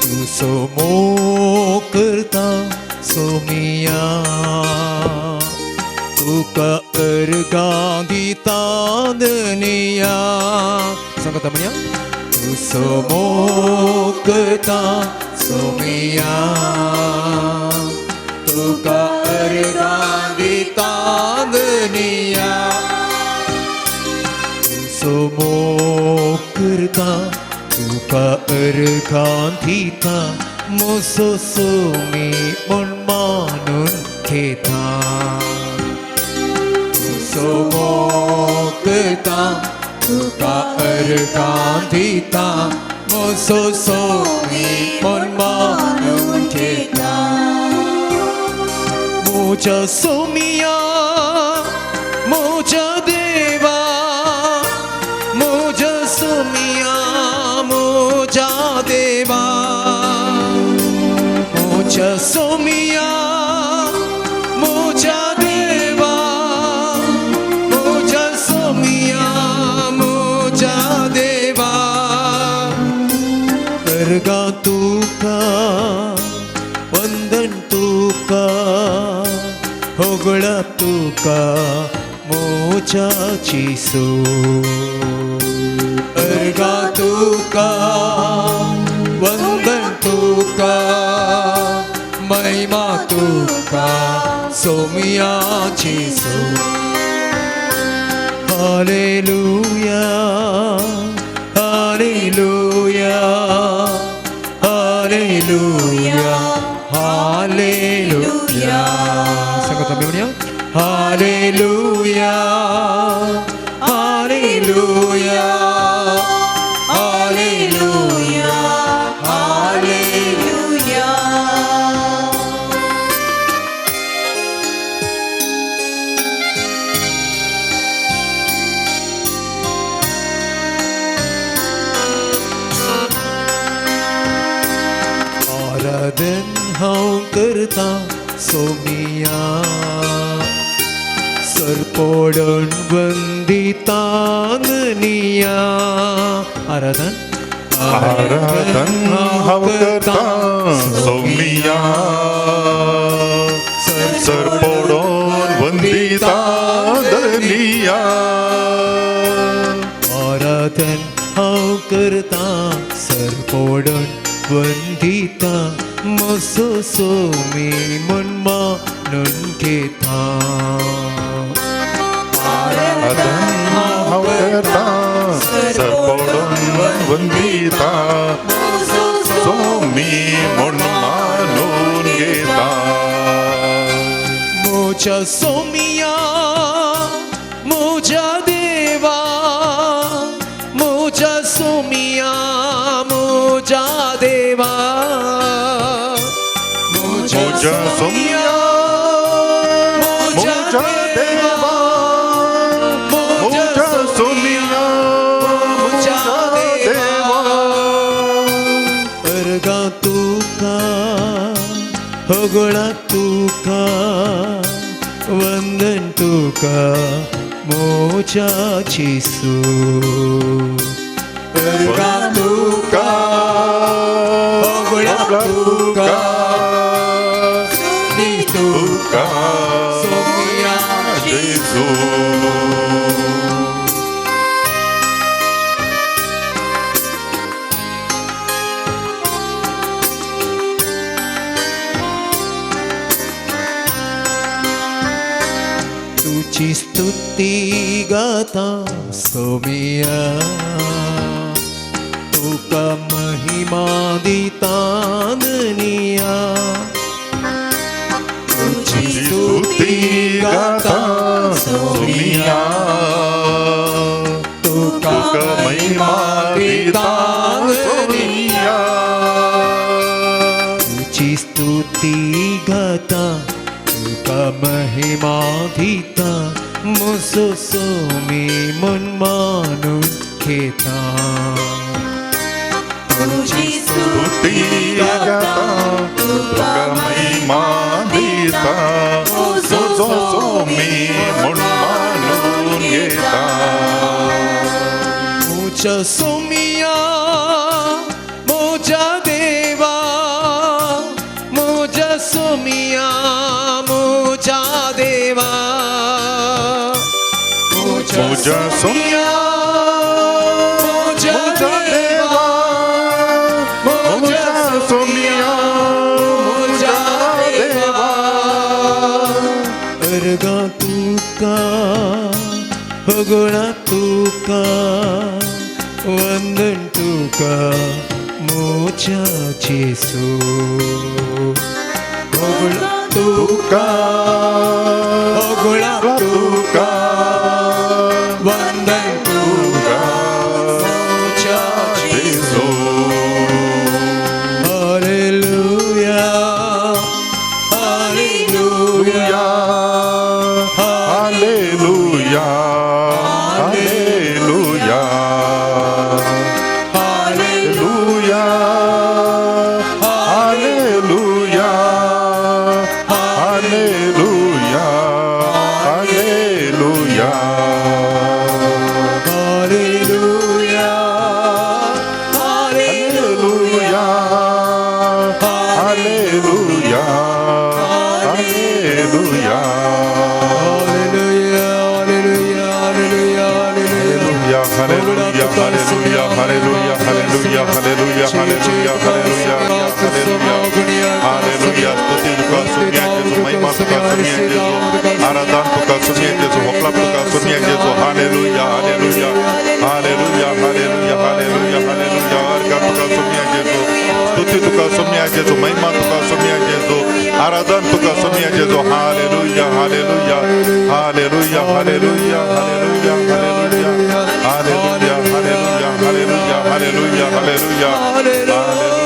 तू सोमो करता सोमिया तुका अर्गा गीता दुनिया सांगा temannya तू सोमो करता सोमिया तुका अर्गा गीता दुनिया तू सोमो करता तुका अर्गांधिता मोसो सोमी मन मानून घेता तू सोमो करता तुका अर्गांधिता मोसो सोमी मन मानून घेता मोजा सोमिया मोजा देवा मोजा सोमिया मोजा देवा मोजा सोमिया मोजा देवा मोजा सोमिया मोजा देवा अर्गा तुका वंदन तुका होगळा तुका मोजाची सो अर्गा तुका वंदन तुका महिमा तुका सोमियाची सो हालेलुया हालेलुया हालेलुया हालेलुया सांगा temannya hallelujah hallelujah hallelujah hallelujah आराधन हांव करता सोमिया सरपोडून वंदिता दुनिया आराधन आराधन हांव करता सोमिया सरपोडून वंदिता दुनिया आराधन हांव करता सरपोडून वंदिता मोसो सोमी मन मानून घेता आराधन हांव करता सरपोडून वंदिता सोमी मन मानून घेता मोजा सोमिया मोजा देवा मोजा सोमिया मोजा देवा मोजा सोमिया मोजा देवा मोजा सोमिया मोजा देवा अर्गा तुका होगळा तुका वंदन तुका मोजाची सो अर्गा तुका होगळा तुका तुका सोमिया जेजू तुझी स्तुती गाता सोमिया तुका महिमा दिता दुनिया तुझी स्तुती गाता सोमिया तुका महिमा दिता दुनिया तुझी स्तुती गाता तुका महिमा दिता मोसो सोमी मन मानून घेता तुझी स्तुती गाता तुका महिमा दिता मोसो सोमी मन मानून घेता मोजा सोमिया मोजा देवा सोमिया मुझा देवा मुझा सोमिया मुझा मुझा देवा मुझा सोमिया मुझा देवा अर्गा तुका गुणा तुका वंदन तुका मुझा जेसू गुणा तुका गुणा तुका वंदन तुका मुझा जेसू hallelujah hallelujah hallelujah hallelujah hallelujah hallelujah hallelujah hallelujah hallelujah hallelujah hallelujah hallelujah Hallelujah, hallelujah, hallelujah, hallelujah, hallelujah, hallelujah, hallelujah, hallelujah. स्तुति तुका सुनिया जेसु महिमा तुका सुनिया जेसु आराधना तुका सुनिया जेसु हकला तुका सुनिया जेसु hallelujah hallelujah hallelujah hallelujah hallelujah hallelujah अर्गा तुका सुनिया जेसु स्तुति तुका सुनिया जेसु महिमा तुका सुनिया जेसु आराधना तुका सुनिया जेसु hallelujah hallelujah hallelujah hallelujah hallelujah hallelujah hallelujah hallelujah hallelujah hallelujah hallelujah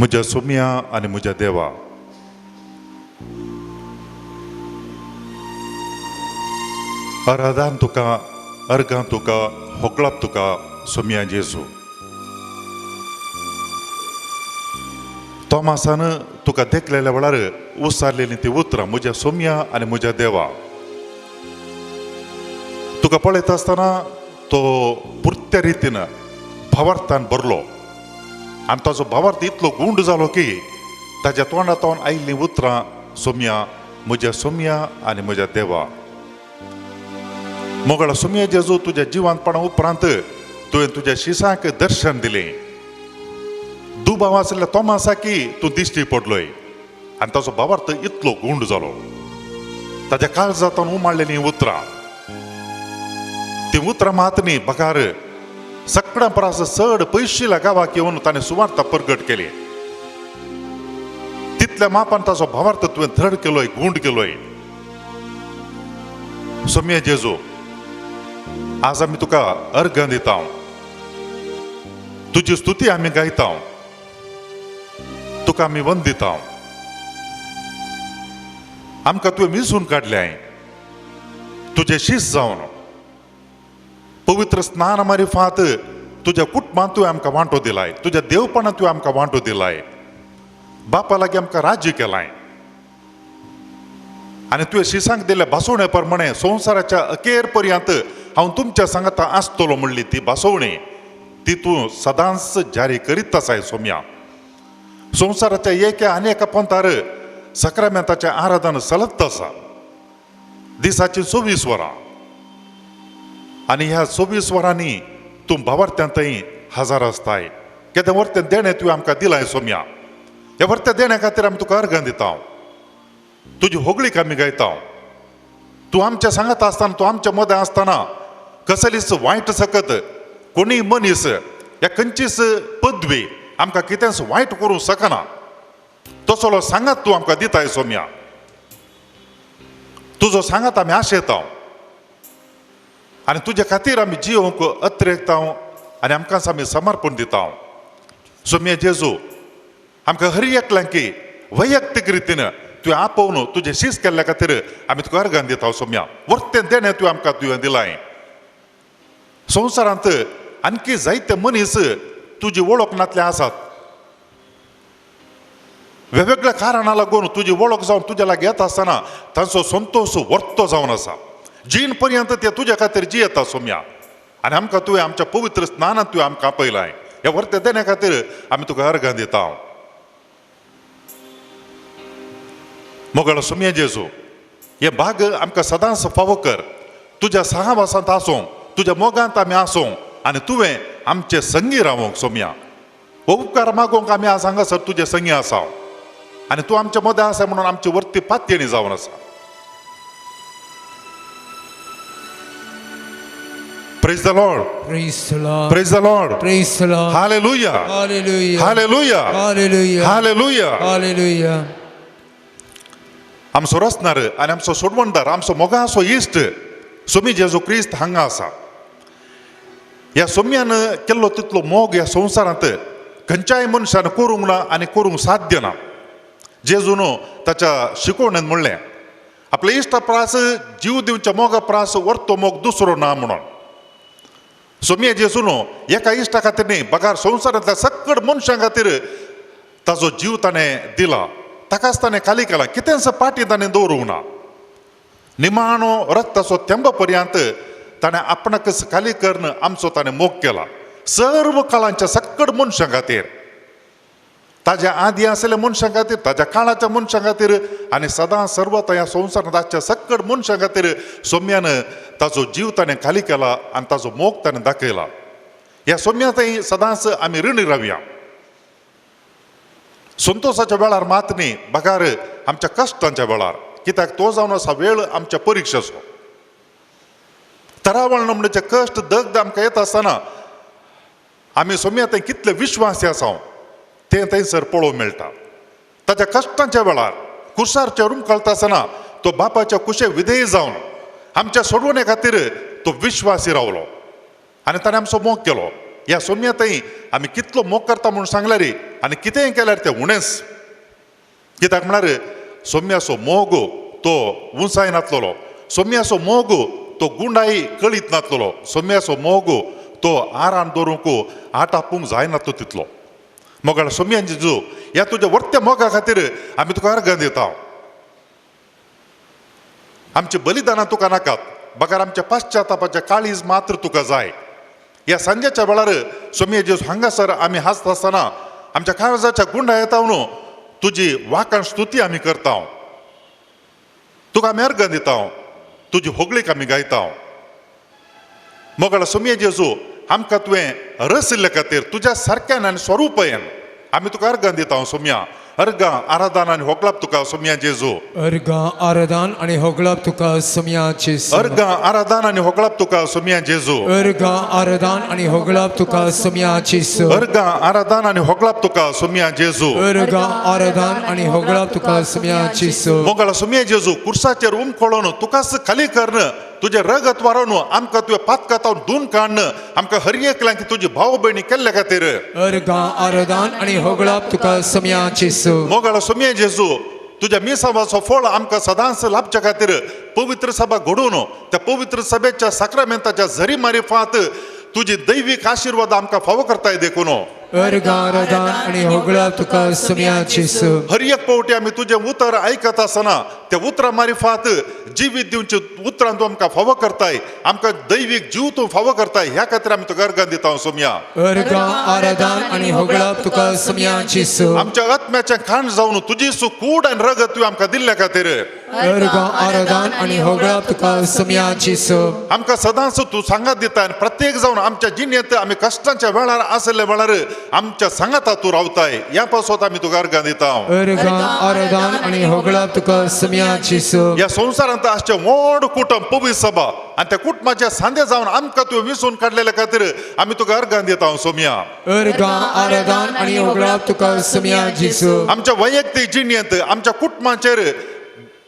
मुझ्या सोम्या आणि मुझ्या देवा आराधन तुका अर्गां तुका होकलाप तुका सोम्या जेसू तोमासान तुका देखलेल्या वेळार उसारलेली ती उतरां मुझ्या सोम्या आणि मुझ्या देवा तुका पळयत आसतना तो पुर्त्या रितीन भावार्थान बरलो आणि ताजो भावार्थ इतलो गुंड जालो की ताच्या तोंडांतल्यान आयिल्लीं उतरां सोम्या म्हज्या सोम्या आनी म्हज्या देवा मोगळा सोम्या जेजू तुज्या जिवांतपणा उपरांत तुवें तुज्या शिसांक दर्शन दिलें दुबाव आसल्या तोमासाकी तूं दिश्टी पडलोय आनी ताजो भावार्थ इतलो गुंड जालो ताज्या काळजांतल्यान उमाळलेलीं उतरां ती उतरां मात न्ही बकार सगळ्यां परस चड पयशिल्या गांवाक येवन ताणें सुवार्ता प्रगट केली तितल्या मापान ताजो भावार्थ तुवें धड केलोय गुंड केलोय सोम्या जेजू आज आमी तुका अर्घ दिता तुजी स्तुती आमी गायता तुका आमी वंदिता आमकां तुवें मिसून काडल्याय तुजे शिस जावन पवित्र स्नान मारिफात तुज्या कुटुंबांत तुवें आमकां वांटो दिलाय तुज्या देवपणांत तुवें आमकां वांटो दिलाय बापा लागीं आमकां राज्य केलाय आनी तुवें शिसांक दिल्ल्या भासोवणे प्रमाणे संवसाराच्या अखेर पर्यंत हांव तुमच्या सांगाता आसतलो म्हणली ती भासोवणी ती तूं सदांच जारी करीत आसाय सोम्या संवसाराच्या एका आनी पंथार सक्रामेंताचें आराधन चलत आसा दिसाची 24 वरां आनी ह्या 24 वरांनी तूं भावार्थ्यांतय हजर आसताय केदें वर्तें देणें तुवें आमकां दिलाय सोम्या ह्या वर्त्या देण्या खातीर आमी तुका अर्घ दिता तुजी होगळीक आमी गायता तूं आमच्या सांगात आसतना तूं आमच्या मदें आसतना कसलीच वायट सकत कोणीय मनीस ह्या खंयचीच पदवी आमकां कितेंच वायट करूंक शकना तसलो सांगात तूं आमकां दिताय सोम्या तुजो सांगात आमी आशेता आनी तुजे खातीर आमी जिवंक अत्रेकता आनी आमकां आमी समर्पण दिता सोम्या जेजू आमकां हर एकल्यांकी वैयक्तीक रितीन तुवें आपोवन तुजें शीस केल्ल्या खातीर आमी तुका अर्गां दिता सोम्या. वर्तें देणें तुवें आमकां तुवें दिलाय. संवसारांत आणखी जायते मनीस तुजी वळख नातले आसात. वेगवेगळ्या कारणां लागून तुजी वळख जावन तुज्या लागीं येता आसतना तांचो संतोश वर्तो जावन आसा. जीण पर्यंत ते तुज्या खातीर जियेता सोम्या. आनी आमकां तुवें आमच्या पवित्र स्नानांत तुवें आमकां आपयलाय. ह्या वर्ते देण्या खातीर आमी तुका अर्गां दिता. मोगळ सोम्या जेजू हे भाग आमकां सदांच फावो कर. तुज्या सहवासांत आसूं, तुज्या मोगांत आमी आसूं आनी तुवें आमचे संगी रावोंक सोम्या. हो उपकार मागोवंक आमी आज हांगासर तुजे संगी आसा आनी तूं आमच्या मदें आसा म्हणून आमची वर्ती पातयेणी जावन आसा. Praise the Lord. Praise the Lord. Praise the Lord. Praise the Lord. Hallelujah. Hallelujah. Hallelujah. Hallelujah. Hallelujah. Hallelujah. आमचो रचणार आनी आमचो सोडवणदार आमचो मोगाचो इश्ट सोमी जेजू क्रिस्त हांगा आसा. ह्या सोम्यान केल्लो तितलो मोग ह्या संवसारांत खंयच्याय मनशान करूंक ना आनी करूंक साध्य ना. जेजून ताच्या शिकवणेंत म्हणलें आपल्या इश्टा प्रास जीव दिवच्या मोगा प्रास वर्तो मोग दुसरो ना म्हणून. सोम्या जेजून एका इश्टा खातीर न्ही बगार संवसारांतल्या सकड मनशां खातीर ताजो जीव ताणें दिला. ताकाच ताणें खाली केला. कितेंच पाटी ताणें दवरूंक ना. निमाणो रक्ताचो थेंब पर्यंत ताणें आपणाकच खाली करून आमचो ताणें मोग केला. सर्व काळांच्या सकड मनशां खातीर, ताज्या आदी आसलेल्या मनशां खातीर, ताज्या काळाच्या मनशां खातीर आनी सदां सर्वता ह्या संवसारांत सकड मनशां खातीर सोम्यान ताजो जीव ताणें खाली केला आनी ताजो मोग ताणें दाखयला. ह्या सोम्या थंय सदांच आमी ऋणी रावया. संतोषाच्या वेळार मात न्ही बगार आमच्या कश्टांच्या वेळार. कित्याक तो जावन आसा वेळ आमच्या परिक्षेचो. तरावळ नमणेचे कश्ट दगद आमकां येता आसतना आमी सोम्या थंय कितले विश्वासी आसा तें थंयसर पळोवंक मेळटा. ताच्या कश्टांच्या वेळार कुर्सार रुमकळटा आसतना तो बापाच्या कुशे विधेय जावन आमच्या सोडवणे खातीर तो विश्वासी रावलो आनी ताणें आमचो मोग केलो. ह्या सोम्या थंय आमी कितलो मोग करता म्हणून सांगल्यार आनी कितेंय केल्यार तें उणेंच. कित्याक म्हळ्यार सोम्याचो मोग तो उंचाय नासलो. सोम्याचो मोग तो गुंडाई कळीत नासलो. सोम्याचो मोग तो आरान दवरूंक आटापूंक जायनासलो तितलो. मोगाळ सोम्या जेजू ह्या तुज्या वर्त्या मोगा खातीर आमी तुका अर्गां दिता. आमची बलिदानां तुका नाकात. बगार आमच्या पाश्चातापाच्या काळीज मात्र तुका जाय. ह्या सांजेच्या वेळार सोम्या जेजू हांगासर आमी हांसता आसतना आमच्या काळजाच्या गुंडा येता न्हू तुजी वाकण स्तुती आमी करता. तुका आमी अर्गां दिता. तुजी होगळीक आमी गायता. मोगाळ सोम्या जेजू आमकां तुवें रसिल्ल्या खातीर तुज्या सारक्यान आनी स्वरुपयेन आमी तुका अर्गां दिता. सोम्या अर्गां आराधन आनी होगलाप तुका सोम्या जेजू. अर्गां आराधन आनी होगलाप तुका सोम्या जेजू. अर्गां आराधन आनी होगलाप तुका सोम्या जेजू. अर्गां आराधन आनी होगलाप तुका सोम्या जेजू. अर्गां आराधन आनी होगलाप तुका सोम्या जेजू. अर्गां आराधन आनी होगलाप तुका सोम्या जेजू. मोगाळ सोम्या जेजू कुर्साचेर उमखोळोन तुकाच खाली करण तुजें रगत वारोवन आमकां तुवें पातकातावन धुवन काडन आमकां हर एकल्यांक तुजी भाव भयणी केल्ल्या खातीर अर्गां आराधन आनी होगलाप तुका सोम्या जेजू. मोगाळ सोम्या जेजू तुज्या मिसावाचो फळ आमकां सदांच लाभच्या खातीर पवित्र सभा घडोवन त्या पवित्र सभेच्या साक्रामेंताच्या झरी मारिफात तुजी दैवीक आशिर्वाद आमकां फावो करताय देखून अर्गां आराधन आनी होगलाप तुका सोम्या जेजू. हर एक पावटी आमी तुजें उतर आयकत आसतना त्या उतरा मारिफात जिवीत दिवचे उतरां तूं आमकां फावो करताय. आमकां दैवीक जीव तूं फावो करताय. ह्या खातीर आमी तुका अर्गां दिता सोम्या. अर्गां आराधन आनी होगलाप तुका सोम्या जेजू. आमच्या आत्म्याचें खाण जावन तुजी कूड आनी रगत तुवें आमकां दिल्ल्या खातीर अर्गां आराधन आनी होगलाप तुका सोम्या जेजू. आमकां सदांच तूं सांगात दिता आनी प्रत्येक जावन आमच्या जिणेंत आमी कश्टांच्या वेळार आसल्या वेळार आमच्या सांगाता तूं रावताय. ह्या पासत आमी तुका अर्गां दिता. अर्गां आराधन आनी होगलाप तुका सोम्या जेजू. ह्या संवसारांत आसचे व्हड कुटुंब पवित्र सभा आनी त्या कुटुंबाचे सांदे जावन आमकां तुवें विसरून काडलेल्या खातीर आमी तुका अर्गां दिता सोम्या. अर्गां आराधन आनी होगलाप तुका सोम्या जेजू. आमच्या वैयक्तीक जिणेंत आमच्या कुटुंबाचेर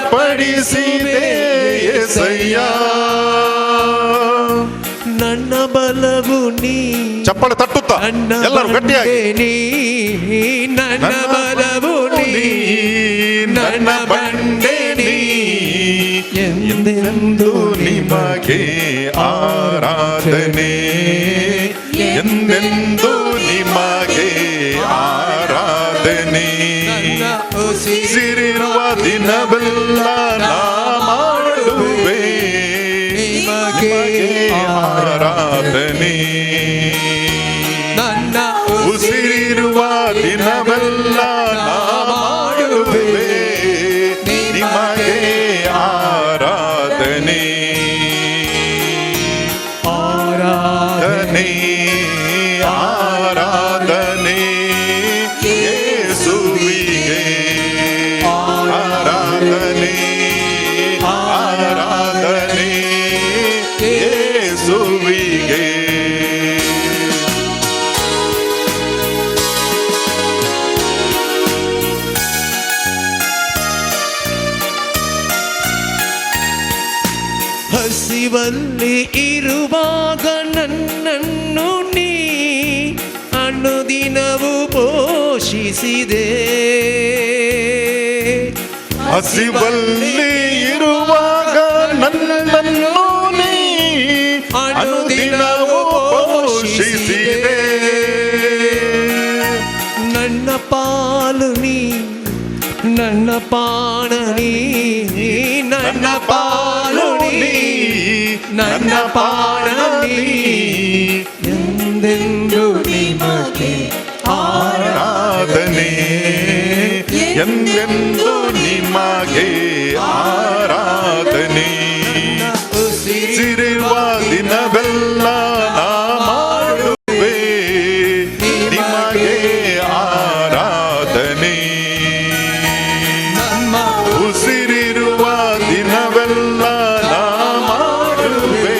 ಬಲಪಡಿಸಿದೆ యేసయ్యಾ ನನ್ನ ಬಲವು ನೀ ಚಪ್ಪಳ ತಟ್ಟುತ್ತಾ ಎಲ್ಲರೂ ಗಟ್ಟಿಯಾಗಿ ನೀ ನನ್ನ ಬಲವು ನೀ ನನ್ನ ಬಂಡೆ ನೀ ಎಂದೆಂದು ನಿಮಗೆ ಆರಾಧನೆ ಎಂದೆಂದು ನಿಮಗೆ ಆರಾಧನೆ ಸಿರಿರುವ ದಿನವೆಲ್ಲ ನಾ ಮಾಡುವೆ ನಿಮಗೆ ಆರಾಧನೆ ನನ್ನ ಉಸಿರಿರುವ ದಿನವೆಲ್ಲ ನಾ ಮಾಡುವೆ ನಿಮಗೆ ಆರಾಧನೆ ಆರಾಧನೆ ಆರಾಧನೆ ಯೇಸುವಿಗೆ ಆರಾಧನೆ ಆರಾಧನೆ ಯೇಸುವಿಗೆ ಹಸಿವಲ್ಲಿ ಇರುವಾಗ ನನ್ನನ್ನು ನೀ ಅನುದಿನವೂ ಪೋಷಿಸಿದೆ ಹಸಿವಲ್ಲಿ ಇರುವಾಗ ನನ್ನನ್ನು ನೀ ಅನುದಿನವೂ ಪೋಷಿಸಿದೆ ನನ್ನ ಪಾಲು ನೀ ನನ್ನ ಪಾಣ ನೀ ನನ್ನ ಪಾಲು ನೀ ನನ್ನ ಪಾಣ ನೀ ಎಂದೆಂದು ನಿಮಗೆ ಆರಾಧನೆ ಎಂದೆಂದು ನಿಮಗೆ ಆರಾಧನೆ ಸಿರಿರುವ ದಿನವೆಲ್ಲ ನಾ ಮಾಡುವೆ ನಿಮಗೆ ಆರಾಧನೆ ಉಸಿರಿರುವ ದಿನವೆಲ್ಲ ನಾ ಮಾಡುವೆ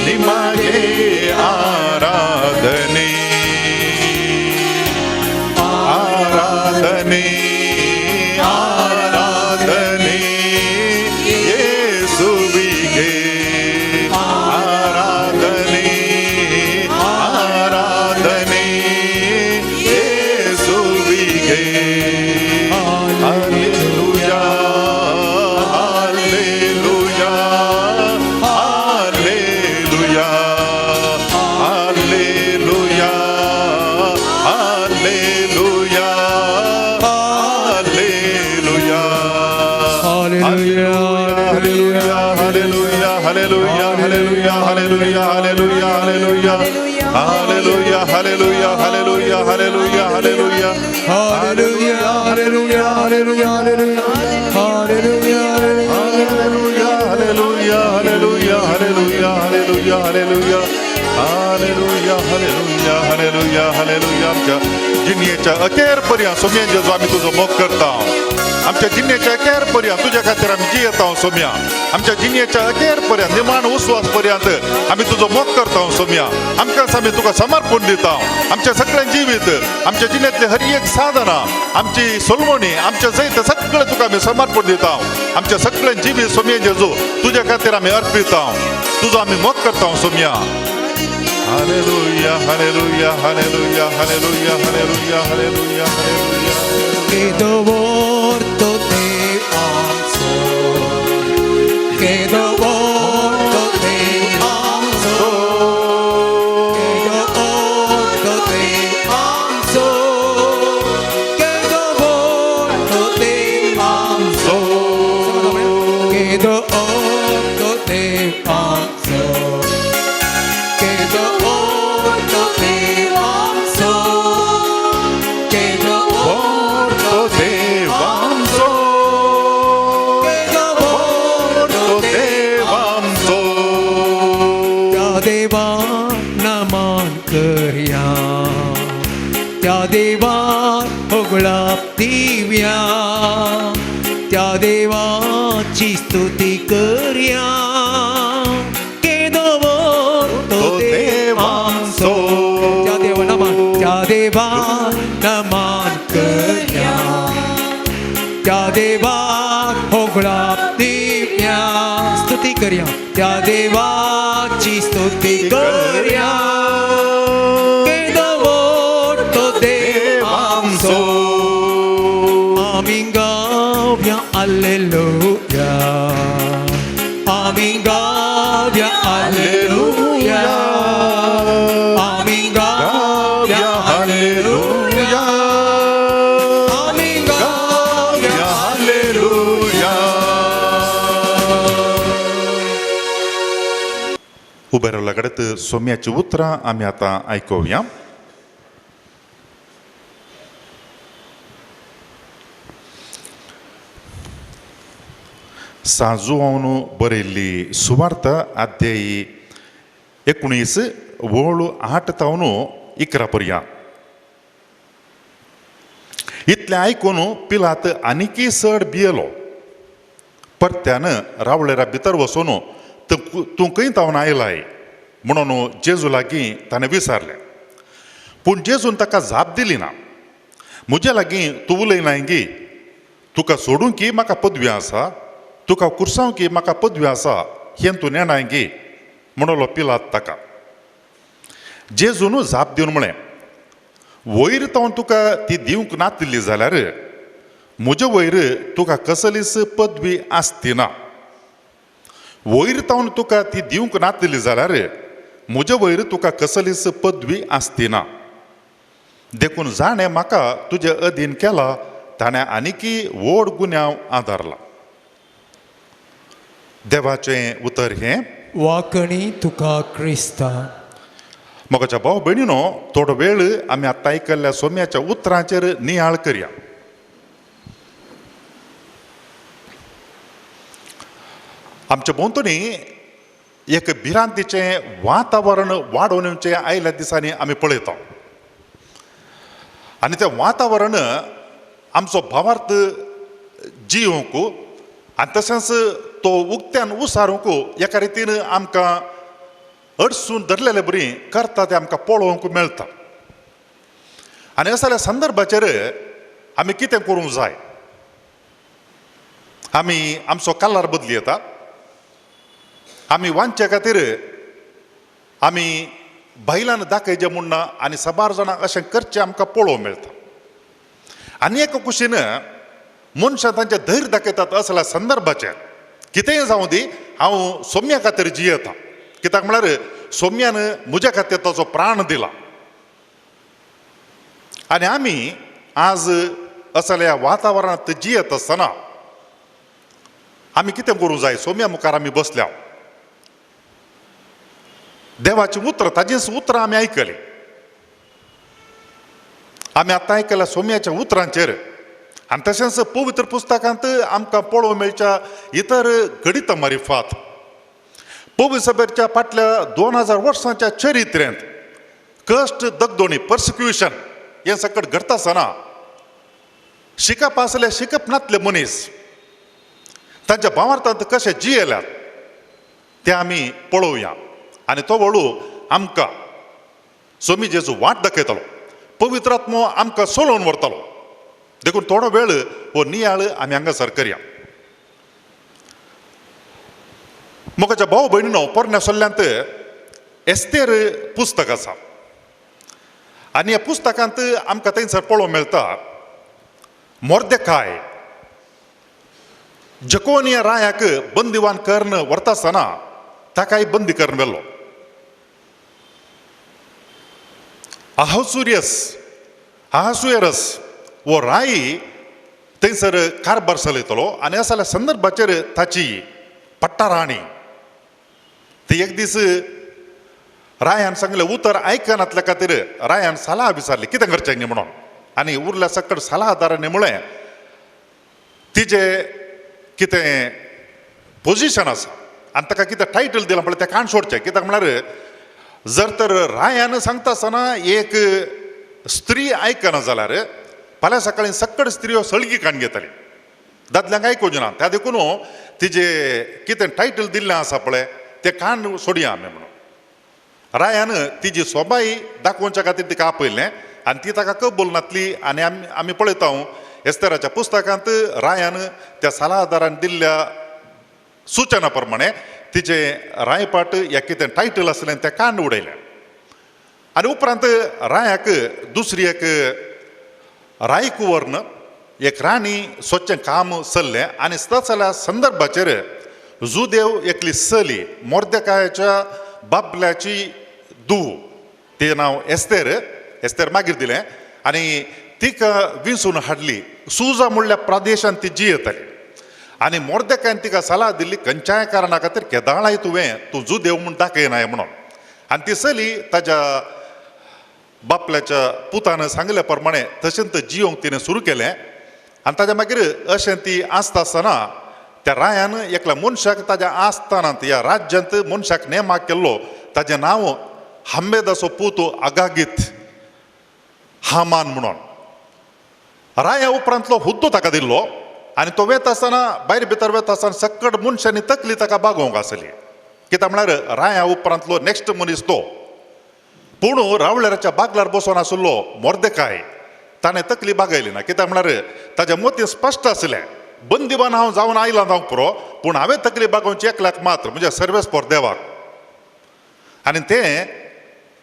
ನಿಮಗೆ ಆರಾಧನೆ ಆರಾಧನೆ ಆರಾಧನೆ ಯೇಸುವಿಗೆ ಆರಾಧನೆ ಆರಾಧನೆ ಯೇಸುವಿಗೆ Hallelujah, hallelujah, hallelujah, hallelujah, hallelujah, hallelujah, hallelujah, hallelujah, hallelujah, hallelujah, hallelujah, hallelujah, hallelujah, hallelujah, hallelujah, hallelujah. Hallelujah, hallelujah, hallelujah, hallelujah, hallelujah, hallelujah, hallelujah, hallelujah, hallelujah, hallelujah, hallelujah, hallelujah, hallelujah, hallelujah. आमच्या जिन्याच्या अखेरपर्यंत सोम्या जेजू आम्ही तुझं मोग करता आमच्या जिन्याच्या अखेरपर्यंत तुझ्या खातीर आम्ही जियेत आहोत सोम्या आमच्या जिन्याच्या अखेरपर्यंत निमाण उस्वासपर्यंत आम्ही तुझं मोग करता सोम्या आमकां आम्ही तुका समर्पण दिता आमच्या सगळ्यां जिवीत आमच्या जिन्यातले हर एक साधना आमची सोलमणी आमच्या सहित सगळं तुका आम्ही समर्पण दिता आमच्या सगळ्यां जिवीत सोम्या जेजू तुझ्या खातीर आम्ही अर्पिता तुझं आम्ही मोग करता Saumya Hallelujah, hallelujah, hallelujah, hallelujah, hallelujah, hallelujah, hallelujah. Quedo bordo te amso, quedo bordo te amso, quedo bordo te amso, quedo bordo te amso, quedo bordo te amso. देवा नमान कर्या त्या देवा होगळा दिव्या त्या देवाची स्तुती कर्या केदवो तो देवांसो त्या देवा नमान कर्या त्या देवा उभे राहिल्या कडेत सोम्याची उतरां आमी आतां आयकुया. सांजुआवनु बरयल्ली सुवार्थ अध्याय 19 ओळ 8 तावन 11 पर्यंत. इतलें आयकून पिलात आनीकय चड भियेलो. परत्यान रावळेरा भितर वचून तूं खंय तावन आयलाय म्हणून जेजू लागीं ताणें विचारलें. पूण जेजून ताका जाप दिली ना. म्हजे लागीं तूं उलयनाय गी. तुका सोडूंक की म्हाका पदवी आसा, तुका कुर्सांव की म्हाका पदवी आसा हें तूं नेणाय गी म्हणलो पिलात ताका. जेजून जाप दिवन म्हळें, वयर तावन तुका ती दिवंक नातिल्ली जाल्यार म्हजे वयर तुका कसलीच पदवी आसती ना. वयर तावन तुका ती दिवंक नातिल्ली जाल्यार म्हजे वयर तुका कसलीच पदवी आसती ना. देखून जाणें म्हाका तुजे अधीन केला ताणें आनीकय व्हड गुन्यांव आदारला. देवाचें उतर हें. वाकणी तुका क्रिस्ता. मोगाच्या भाव भयणीनो, थोडो वेळ आमी आतां आयकल्ल्या सोम्याच्या उतरांचेर नियाळ करया. आमच्या भोंवतणी एक भिरांतीचें वातावरण वाडोवन येवचें आयल्या दिसांनी आमी पळयता. आनी तें वातावरण आमचो भावार्थ जियोंक आनी तशेंच तो उक्त्यान उसारूंक एका रितीन आमकां अडसून धरलेले बरी करता तें आमकां पळोवंक मेळटा. आनी असल्या संदर्भाचेर आमी कितें करूंक जाय? आमी आमचो कल्लार बदली येता. आमी वांचे खातीर आमी बायलांन दाखयचें म्हणना आनी साबार जाणांक अशें करचें आमकां पळोवंक मेळटा. आनी एका कुशीन मनशां तांचें धैर्य दाखयतात असल्या संदर्भाचेर. कितेंय जावं दी, हांव सोम्या खातीर जियेतां. कित्याक म्हळ्यार सोम्यान म्हज्या खातीर ताचो प्राण दिला. आनी आमी आज असल्या वातावरणांत जियेत आसतना आमी कितें करूं जाय? सोम्या मुखार आमी बसल्या. देवाचीं उतरां, ताजींच उतरां आमी आयकलीं. आमी आतां आयकल्या सोम्याच्या उतरांचेर आनी तशेंच पवित्र पुस्तकांत आमकां पळोवंक मेळच्या इतर घडिता मारिफात पवित्र सभेच्या फाटल्या 2000 वर्सांच्या चरित्रेंत कश्ट, दगदोणी, पर्सिक्युशन हें सकट घडता आसतना शिकप आसले शिकप नातले मनीस तांच्या भावार्थांत कशें जियेल्यात तें आमी पळोवया. आनी तो वळू आमकां सोमी जेजू वाट दाखयतलो. पवित्र आत्मो आमकां सोलोवन व्हरतलो. देखून थोडो वेळ हो नियाळ आमी हांगासर करया. मोगाच्या भाव भयणीनो, पोरण्या सल्ल्यांत एस्तेर पुस्तक आसा. आनी ह्या पुस्तकांत आमकां थंयसर पळोवंक मेळटा मोर्देकाय जकोनिया रायाक बंदिवान करून व्हरता आसतना ताकाय बंदी करून व्हेल्लो. अहासुएरस वो राई थंयसर कारभार चलयतलो. आनी असल्या संदर्भाचेर ताची पट्टा राणी ती एक दीस रायान सांगलें उतर आयकनातल्या खातीर रायान सलाह विचारली कितें करचें न्ही म्हणून. आनी उरल्या सकट सलाहदारांनी म्हळें तिजें कितें पोजिशन आसा आनी ताका कितें टायटल दिलां पळय तें काण सोडचें. कित्याक म्हळ्यार जर तर रायान सांगता आसतना एक स्त्री आयकना जाल्यार फाल्यां सकाळीं सकट स्त्रियो सळगी काण घेतली. दादल्यांक आयकूंक ना. त्या देखून तिजें कितें टायटल दिल्लें आसा पळय तें काण सोडया आमी म्हणून. रायान तिजी सोबाय दाखोवच्या खातीर तिका आपयलें आनी ती ताका कबूल नातली. आनी आमी पळयता एस्तेराच्या पुस्तकांत रायान त्या सलाहदारान दिल्ल्या सुचना प्रमाणे तिचें रायपाट ह्या कितें टायटल आसलें तें कांड उडयलें. आनी उपरांत रायाक दुसरी एक रायक व्हरून एक राणी सोदचें काम चल्लें. आनी तसल्या संदर्भाचेर जुदेव एकली चली मोर्देकायाच्या बाबल्याची धूव तें नांव एस्तेर मागीर दिलें. आनी तिका विंचून हाडली. सुजा म्हणल्या प्रदेशांत ती जियेताली. आनी मोर्देकायन तिका सलाह दिल्ली खंयच्याय कारणा खातीर केदाळाय तुवें तूं जू देव म्हूण दाखयनाय म्हणून. आनी ती चली ताच्या बापल्याच्या पुतान सांगल्या प्रमाणे तशें जियोंक तिणें सुरू केलें. आनी ताच्या मागीर अशें ती आसता आसतना त्या रायान एकल्या मनशाक ताज्या आस्थानांत ह्या राज्यांत मनशाक नेमाक केल्लो. ताजें नांव हम्मेदाचो पूत अगागीत हामान म्हणून. राया उपरांतलो हुद्दो ताका दिल्लो आनी तो वेता आसतना भायर भितर वेता आसतना सक्कड मनशांनी तकली ताका बागोवंक आसली. कित्याक म्हळ्यार राया उपरांतलो नेक्स्ट मनीस तो. पूण रावळेराच्या बागलार बसून आशिल्लो मोर्देकाय ताणें तकली बागयली ना. कित्याक म्हळ्यार ताच्या मतीन स्पश्ट आसलें बंदिवान हांव जावन आयला जावंक पुरो, पूण हांवें तकली बागोवची एकल्याक मात्र म्हणजे सर्वेस फॉर देवाक. आनी तें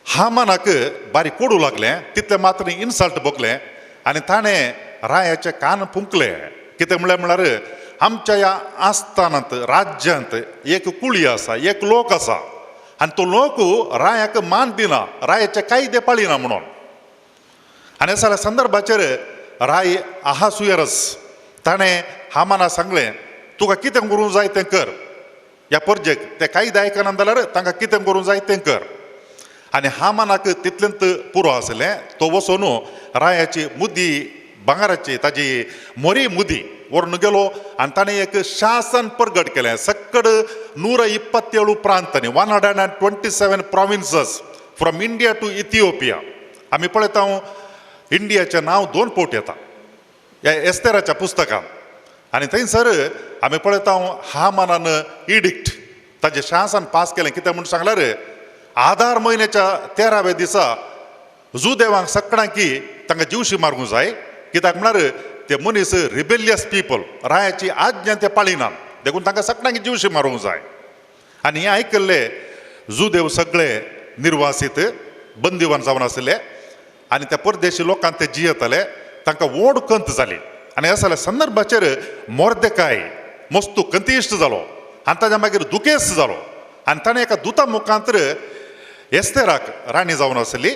हामानाक बारीक कोडू लागलें. तितलें मात्र इन्सल्ट बगलें आनी ताणें रायाचे कान फुंकले. कितें म्हळ्यार आमच्या ह्या आस्थानांत राज्यांत एक कुळी आसा, एक लोक आसा आनी तो लोक रायाक मान दिना, रायाचे कायदे पाळिना म्हणून. आनी ह्या संदर्भाचेर राय अहासुएरस ताणें हामाना सांगलें तुका कितें करूंक जाय तें कर. ह्या परजेक ते कायदे आयकना जाल्यार तांकां कितें करूंक जाय तें कर. आनी हामानाक तितलेंत पुरो आसलें. तो वचून रायाची मुदी भांगाराची ताजी मोरी मुदी व्हरून गेलो आनी ताणें एक शासन प्रगट केलें. सक्कड 127 प्रांतांनी 127 प्रॉविन्सस फ्रॉम इंडिया टू इथिओपिया. आमी पळयता इंडियाचें नांव 2 फावट येता ह्या एस्तेराच्या पुस्तकांत. आनी थंयसर आमी पळयता हामानान इडिक्ट ताजें शासन पास केलें. कितें म्हूण सांगल्यार आधार म्हयन्याच्या 13व्या दिसा जू देवांक सक्कडांकी तांकां जीवशी मारूंक जाय. कित्याक म्हळ्यार ते मनीस रिबेलियस पीपल, रायाची आज्ञा ते पाळिनात देखून तांकां सक्कडांकी जीवशी मारूंक जाय. आनी हें आयकल्ले जू देव सगळे निर्वासीत बंदिवान जावन आसले आनी त्या परदेशी लोकांक ते जियेताले. तांकां व्हड कंत जाली. आनी ह्या संदर्भाचेर मोर्देकाय मस्तू कंतिश्ट जालो आनी ताच्या मागीर दुखेस्त जालो. आनी ताणें एका दुता मुखांतर एस्तेराक राणी जावन आसली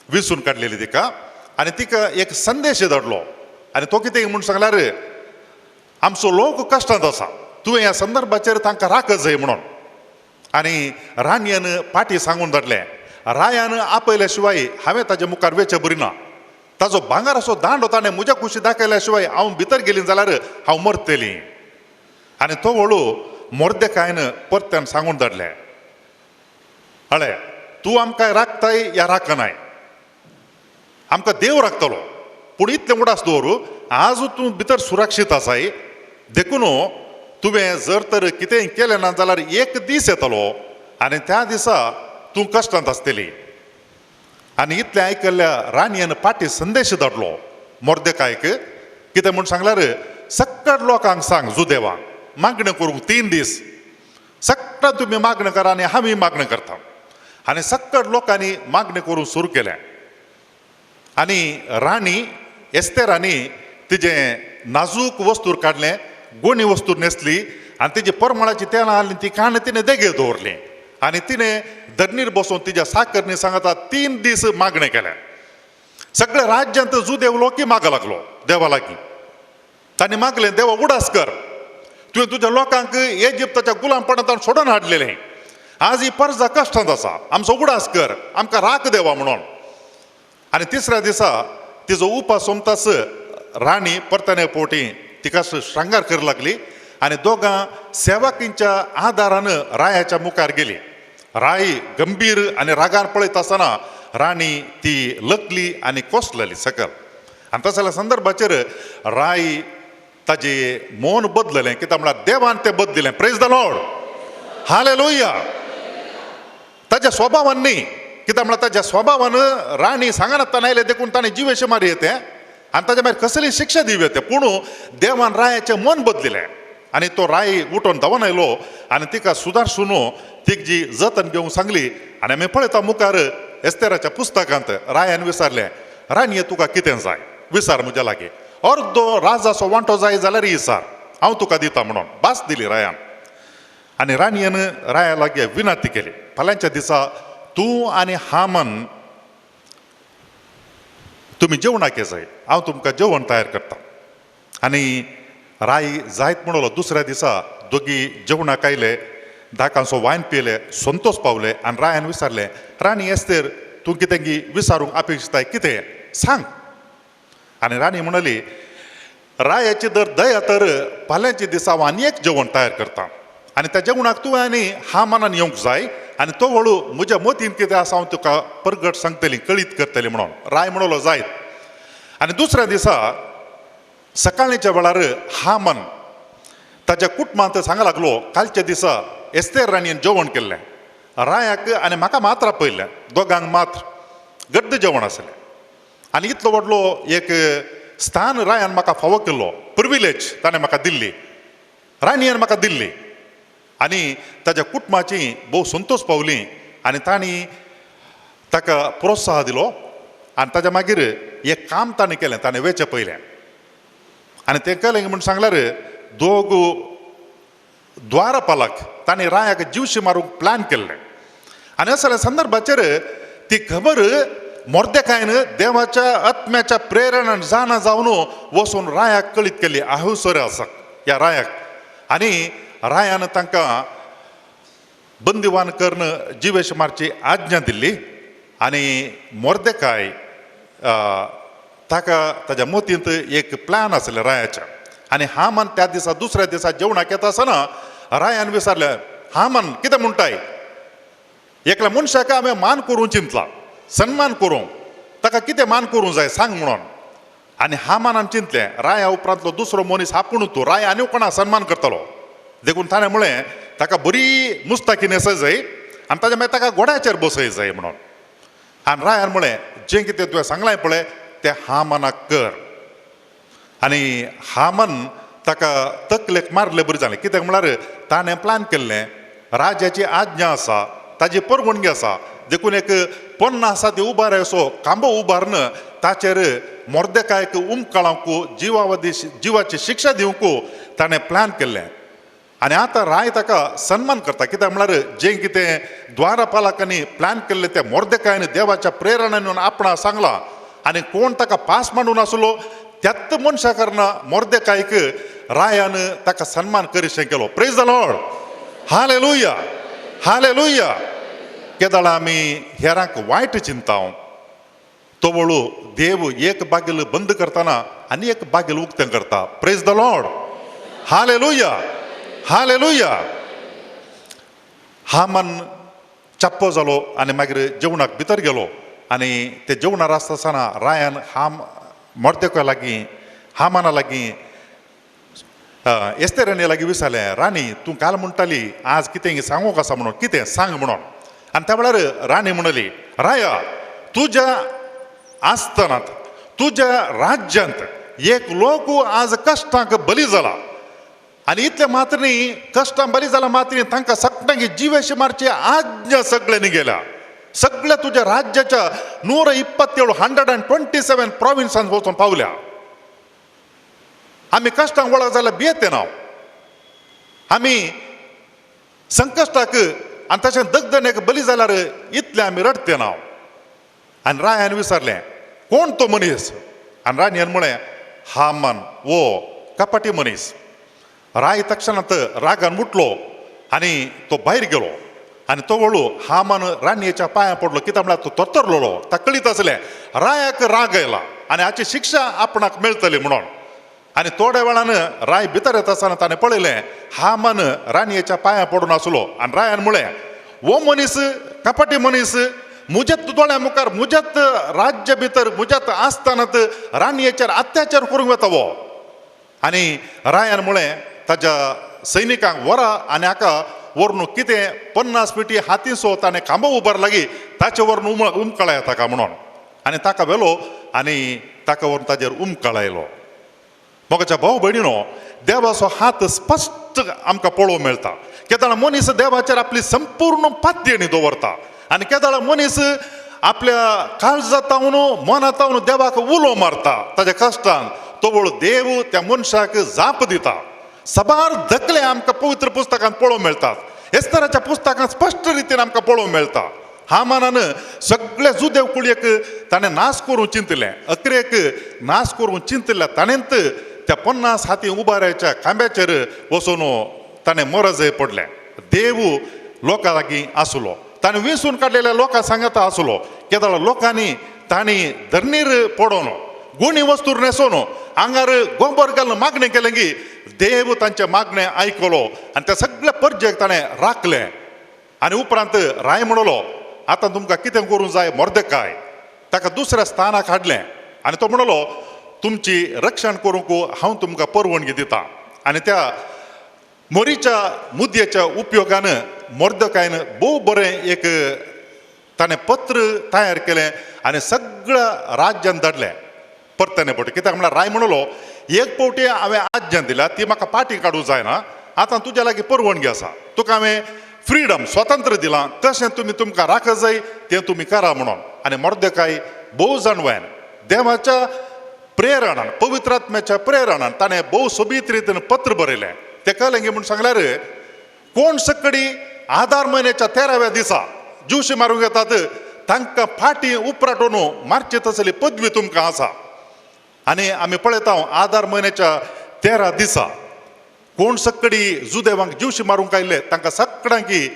विंचून काडलेली तिका आनी तिका एक संदेश धाडलो. आनी तो कितें म्हूण सांगल्यार आमचो लोक कश्टांत आसा, तुवें ह्या संदर्भाचेर तांकां राखत जाय म्हणून. आनी राणयेन पाटी सांगून धाडलें रायान आपयल्या शिवाय हांवें ताजे मुखार वेचें बरी ना. ताजो भांगाराचो दांडो ताणें म्हज्या कुशी दाखयल्या शिवाय हांव भितर गेलीं जाल्यार हांव मरतलीं. आनी तो हळू मोर्देकायन परत्यान सांगून धाडलें हळे तूं आमकां राखताय या राखनाय, आमकां देव राखतलो. पूण इतलें उडास दवर आजू तूं भितर सुरक्षीत आसाय. देखून तुवें जर तर कितेंय केलें ना जाल्यार एक दीस येतलो आनी त्या दिसा तूं कश्टांत आसतली. आनी इतलें आयकल्ल्या राणयेन पाटी संदेश धाडलो मोर्देकायक. कितें म्हूण सांगल्यार सक्कड लोकांक सांग जू देवाक मागणें करूंक 3 दीस सक्कड तुमी मागणें करा आनी आमी मागणें करता. आनी सक्कड लोकांनी मागणें करूंक सुरू केलें. आनी राणी एस्तेरानी तिजें नाजूक वस्तूर काडलें, गोणी वस्तूर न्हेसली आनी तिजी परमळाची तेलां आहलीं ती कांड तिणें देगेर दवरलीं. आनी तिणें धरणीर बसून तिच्या साकरनी सांगता 3 दीस मागणें केलें. सगळे राज्यांत जू देव लोकी माग लागलो देवा लागीं. तांणी मागलें देवा उडास कर, तुवें तुज्या लोकांक इजिप्ताच्या गुलामपणांतल्यान सोडून हाडलेलें. आज ही परजा कश्टांत आसा, आमचो उडास कर, आमकां राख देवा म्हणून. आनी तिसऱ्या दिसा तिजो उपास सोमतास राणी परताने पोटी तिका श्रृंगार करूं लागली आनी दोगां सेवकींच्या आदारान रायाच्या मुखार गेली. राय गंभीर आनी रागान पळयत आसतना राणी ती लकली आनी कोसलली सकल. आनी तसल्या संदर्भाचेर राय ताजे मौन बदललें. कित्याक म्हळ्यार देवान तें बदलिलें. Praise the Lord, hallelujah. ताज्या स्वभावान न्ही, कित्याक म्हळ्यार ताज्या स्वभावान राणी सांगनासतना आयलें देखून ताणें जिवेशें मारी येतें आनी ताज्या भायर कसली शिक्षा दिवं येतें. पूण देवान रायाचें मन बदलिलें आनी तो राय उठोन धांवन आयलो आनी तिका सुदारसून तिका जी जतन घेवंक सांगली. आनी आमी पळयता मुखार एस्तेराच्या पुस्तकांत रायान विचारलें राणये तुका कितें जाय विचार म्हज्या लागीं. अर्दो राजाचो वांटो जाय जाल्यार विचार, हांव तुका दिता म्हणून भास दिली रायान. आनी राणयेन राया लागीं विनंती केली फाल्यांच्या दिसा तूं आनी हामान तुमी जेवणाक जाय, हांव तुमकां जेवण तयार करता. आनी राई जायत म्हणलो दुसऱ्या दिसा दोगी जेवणा कायले धाकांचो वायन पिले संतोष पावले आणि रायान विचारले राणी एस्तेर तू कितें विचारूंक अपेक्षित आहे कितें सांग. आणि राणी म्हणाली रायाची दर दया तर फाल्यांच्या दिसा हांव आनी एक जेवण तयार करता आणि त्या जेवणाक तूं आनी हामानान येवंक जाय आणि तो वळू म्हज्या मतीन कितें आसा हांव तुका परगट सांगतली कळीत करतली म्हणून. राय म्हणलो जायत. आणि दुसऱ्या दिसा सकाळीच्या वेळार हामान ताच्या कुटुंबांत सांगूंक लागलो कालच्या दिसा एस्तेर राणीन जेवण केल्लें रायाक आनी म्हाका मात्र आपयलें दोगांक मात्र गड्ड जेवण आसलें आनी इतलो व्हडलो एक स्थान रायान म्हाका फावो केल्लो प्रिविलेज ताणें म्हाका दिल्ली राणीयेन म्हाका दिल्ली आनी ताच्या कुटुंबाची भोव संतोष पावली आनी तांणी ताका प्रोत्साह दिलो आनी ताच्या मागीर एक काम ताणें केलें ताणें वेचें पयलें आनी तें केलें म्हूण सांगल्यार दोग द्वारपालाक ताणें रायाक जीवशी मारूंक प्लॅन केल्लें आनी असल्या संदर्भाचेर ती खबर मोर्देकायन देवाच्या आत्म्याच्या प्रेरणान जाणा जावन वचून रायाक कळीत केली आहुसर आसा ह्या रायाक आनी रायान तांकां बंदिवान कर्ण जिवेश मारची आज्ञा दिल्ली आनी मोर्देकाय ताका ताच्या मतींत एक प्लॅन आसलें रायाच्या आनी हामान त्या दिसा दुसऱ्या दिसा जेवणाक येता आसतना रायान विचारलें हामान कितें म्हणटाय एकल्या मनशाक हांवें मान करूं चिंतला सन्मान करूं ताका कितें मान करूं जाय सांग म्हणून आनी हामानान चिंतलें राया उपरांतलो दुसरो मनीस आपूण तूं राय आनी कोणा सन्मान करतलो देखून ताणें म्हळें ताका बरी मुस्ताकी न्हेसय जाय आनी ताच्या मागीर ताका घोड्याचेर बसय जाय म्हणून आनी रायान म्हळें जें कितें तुवें सांगलां पळय तें हामानाक कर आनी हामान ताका तकलेक मारलें बरें जालें कित्याक म्हळ्यार ताणें प्लॅन केल्लें राजाची आज्ञा आसा ताजी परवणगी आसा देखून एक 50 उबार असो कांबो उबारन ताचेर मोर्देकायक उमकळावंक जिवाची शिक्षा दिवंक ताणें प्लॅन केल्लें आनी आतां राय ताका सन्मान करता कित्याक म्हळ्यार जें कितें द्वारपालाकांनी प्लॅन केल्लें तें मोर्देकायन देवाच्या प्रेरणान आपणा सांगलां आनी कोण ताका पास मांडून आसलो त्यात मनशा कारणां मोर्देकायक रायान ताका सन्मान करीशें केलो praise the Lord hallelujah hallelujah केदाळ आमी हेरांक वायट चिंताव तो वळू देव एक बागेल बंद करतना आनी एक बागेल उक्तें करता praise the Lord hallelujah hallelujah. हामान चप्पो जालो आनी मागीर जेवणाक भितर गेलो आनी ते जेवणार आसता आसतना रायान मोर्देकाया लागीं हामाना लागीं एस्तेर राणी लागीं विचारलें राणी तूं काल म्हणटाली आज कितें सांगूंक आसा म्हणून कितें सांग म्हणून आनी त्या वेळार राणी म्हणली राया तुज्या आस्थानांत तुज्या राज्यांत एक लोक आज कश्टांक बली जाला आनी इतले मात्र न्ही कश्टांक बली जाला मात्र तांकां सगळ्यांक जिवेशी मारची आज्ञा सगळ्यांनी गेल्या सगळ्या तुज्या राज्याच्या 127 प्रॉविन्सांत वचून पावल्या आमी कश्टांक वळख जाल्यार भियेते ना आमी संकश्टाक आनी तशें दगदनेक बली जाल्यार इतले आमी रडते ना आनी रायान विचारलें कोण तो मनीस आनी राणीयेन म्हळें हामान वो कपटी मनीस राय तक्षणांत रागान उठलो आनी तो भायर गेलो आनी तो वळू हामान राणयेच्या पांयां पडलो कित्याक म्हळ्यार तो तोत्तरलो ताका कळीत आसलें रायाक राग येयला आनी हाची शिक्षा आपणाक मेळटली म्हणून आनी थोड्या वेळान राय भितर येता आसतना ताणें पळयलें हामान राणयेच्या पांयां पडून आसलो आनी रायान म्हळें वो मनीस कपटी मनीस म्हज्याच दोळ्या मुखार म्हज्याच राज्य भितर म्हज्याच आस्थानांत राणयेचेर अत्याचार करूंक येता वो आनी रायान म्हळें ताच्या सैनिकांक व्हरा आनी हाका व्हरून कितें 50 मिटी हातीसो ताणें खांबो उबार लागीं ताचे व्हरून उमकळाय ताका म्हणून आनी ताका व्हेलो आनी ताका व्हरून ताजेर उमकळायलो. मोगाच्या भाव भयणीनो देवाचो हात स्पश्ट आमकां पळोवंक मेळटा केदाळ मनीस देवाचेर आपली संपूर्ण पातयेणी दवरता आनी केदाळ मनीस आपल्या काळजांतावन मनांतावन देवाक उलो मारता ताच्या कश्टान तो वळ देव त्या मनशाक जाप दिता सबार धकले आमकां पवित्र पुस्तकांत पळोवंक मेळटात एस्तेराच्या पुस्तकांत स्पश्ट रितीन आमकां पळोवंक मेळटा हामानान सगळे जुदेव कुळयेक ताणें नाश करूं चिंतलें अकरेक नाश करूं चिंतलें ताणेंत त्या 50 हाती उबारायच्या खांब्याचेर वचून ताणें मरजय पडलें. देव लोकां लागीं आसलो, ताणें विंसून काडलेल्या लोकां सांगता आसलो. केदळ लोकांनी तांणी धरणीर पडोन गुणी वस्तूर न्हेसोन आंगार गोंबर घालून मागणें केलें की देव तांचें मागणें आयकलो आनी त्या सगळ्या परजेक ताणें राखलें. आनी उपरांत राय म्हणलो, आतां तुमकां कितें करूं जाय मोर्देकाय. ताका दुसऱ्या स्थानाक हाडलें आनी तो म्हणलो, तुमची रक्षण करूंक हांव तुमकां परवानगी दितां. आनी त्या मोरीच्या मुद्द्याच्या उपयोगान मोर्देकायन भोव बरें एक ताणें पत्र तयार केलें आनी सगळ्या राज्यान धाडलें परतने पटी. कित्याक म्हळ्यार राय म्हणलो, एक पावटी हांवें आज्ञा दिल्या ती म्हाका पाटी काडूंक जायना. आतां तुज्या लागीं परवानगी आसा, तुका हांवें फ्रिडम स्वातंत्र्य दिलां, कशें तुमकां राखत जाय तें तुमी करा म्हणून. आनी मोर्देकाय भोव जाणवान देवाच्या प्रेरणान पवित्रात्म्याच्या प्रेरणान ताणें भोव सोबीत रितीन पत्र बरयलें. तें कळलें गे म्हूण सांगल्यार कोण सकडी आदार म्हयन्याच्या 13व्या दिसा ज्यूशी मारूंक येतात तांकां फाटीं उपराटून मारची तसली पदवी तुमकां आसा. आनी आमी पळयता आदार म्हयन्याच्या 13 दिसा कोण सकडी जुदेवांक ज्यूशी मारूंक आयिल्ले तांकां सगळ्यांकी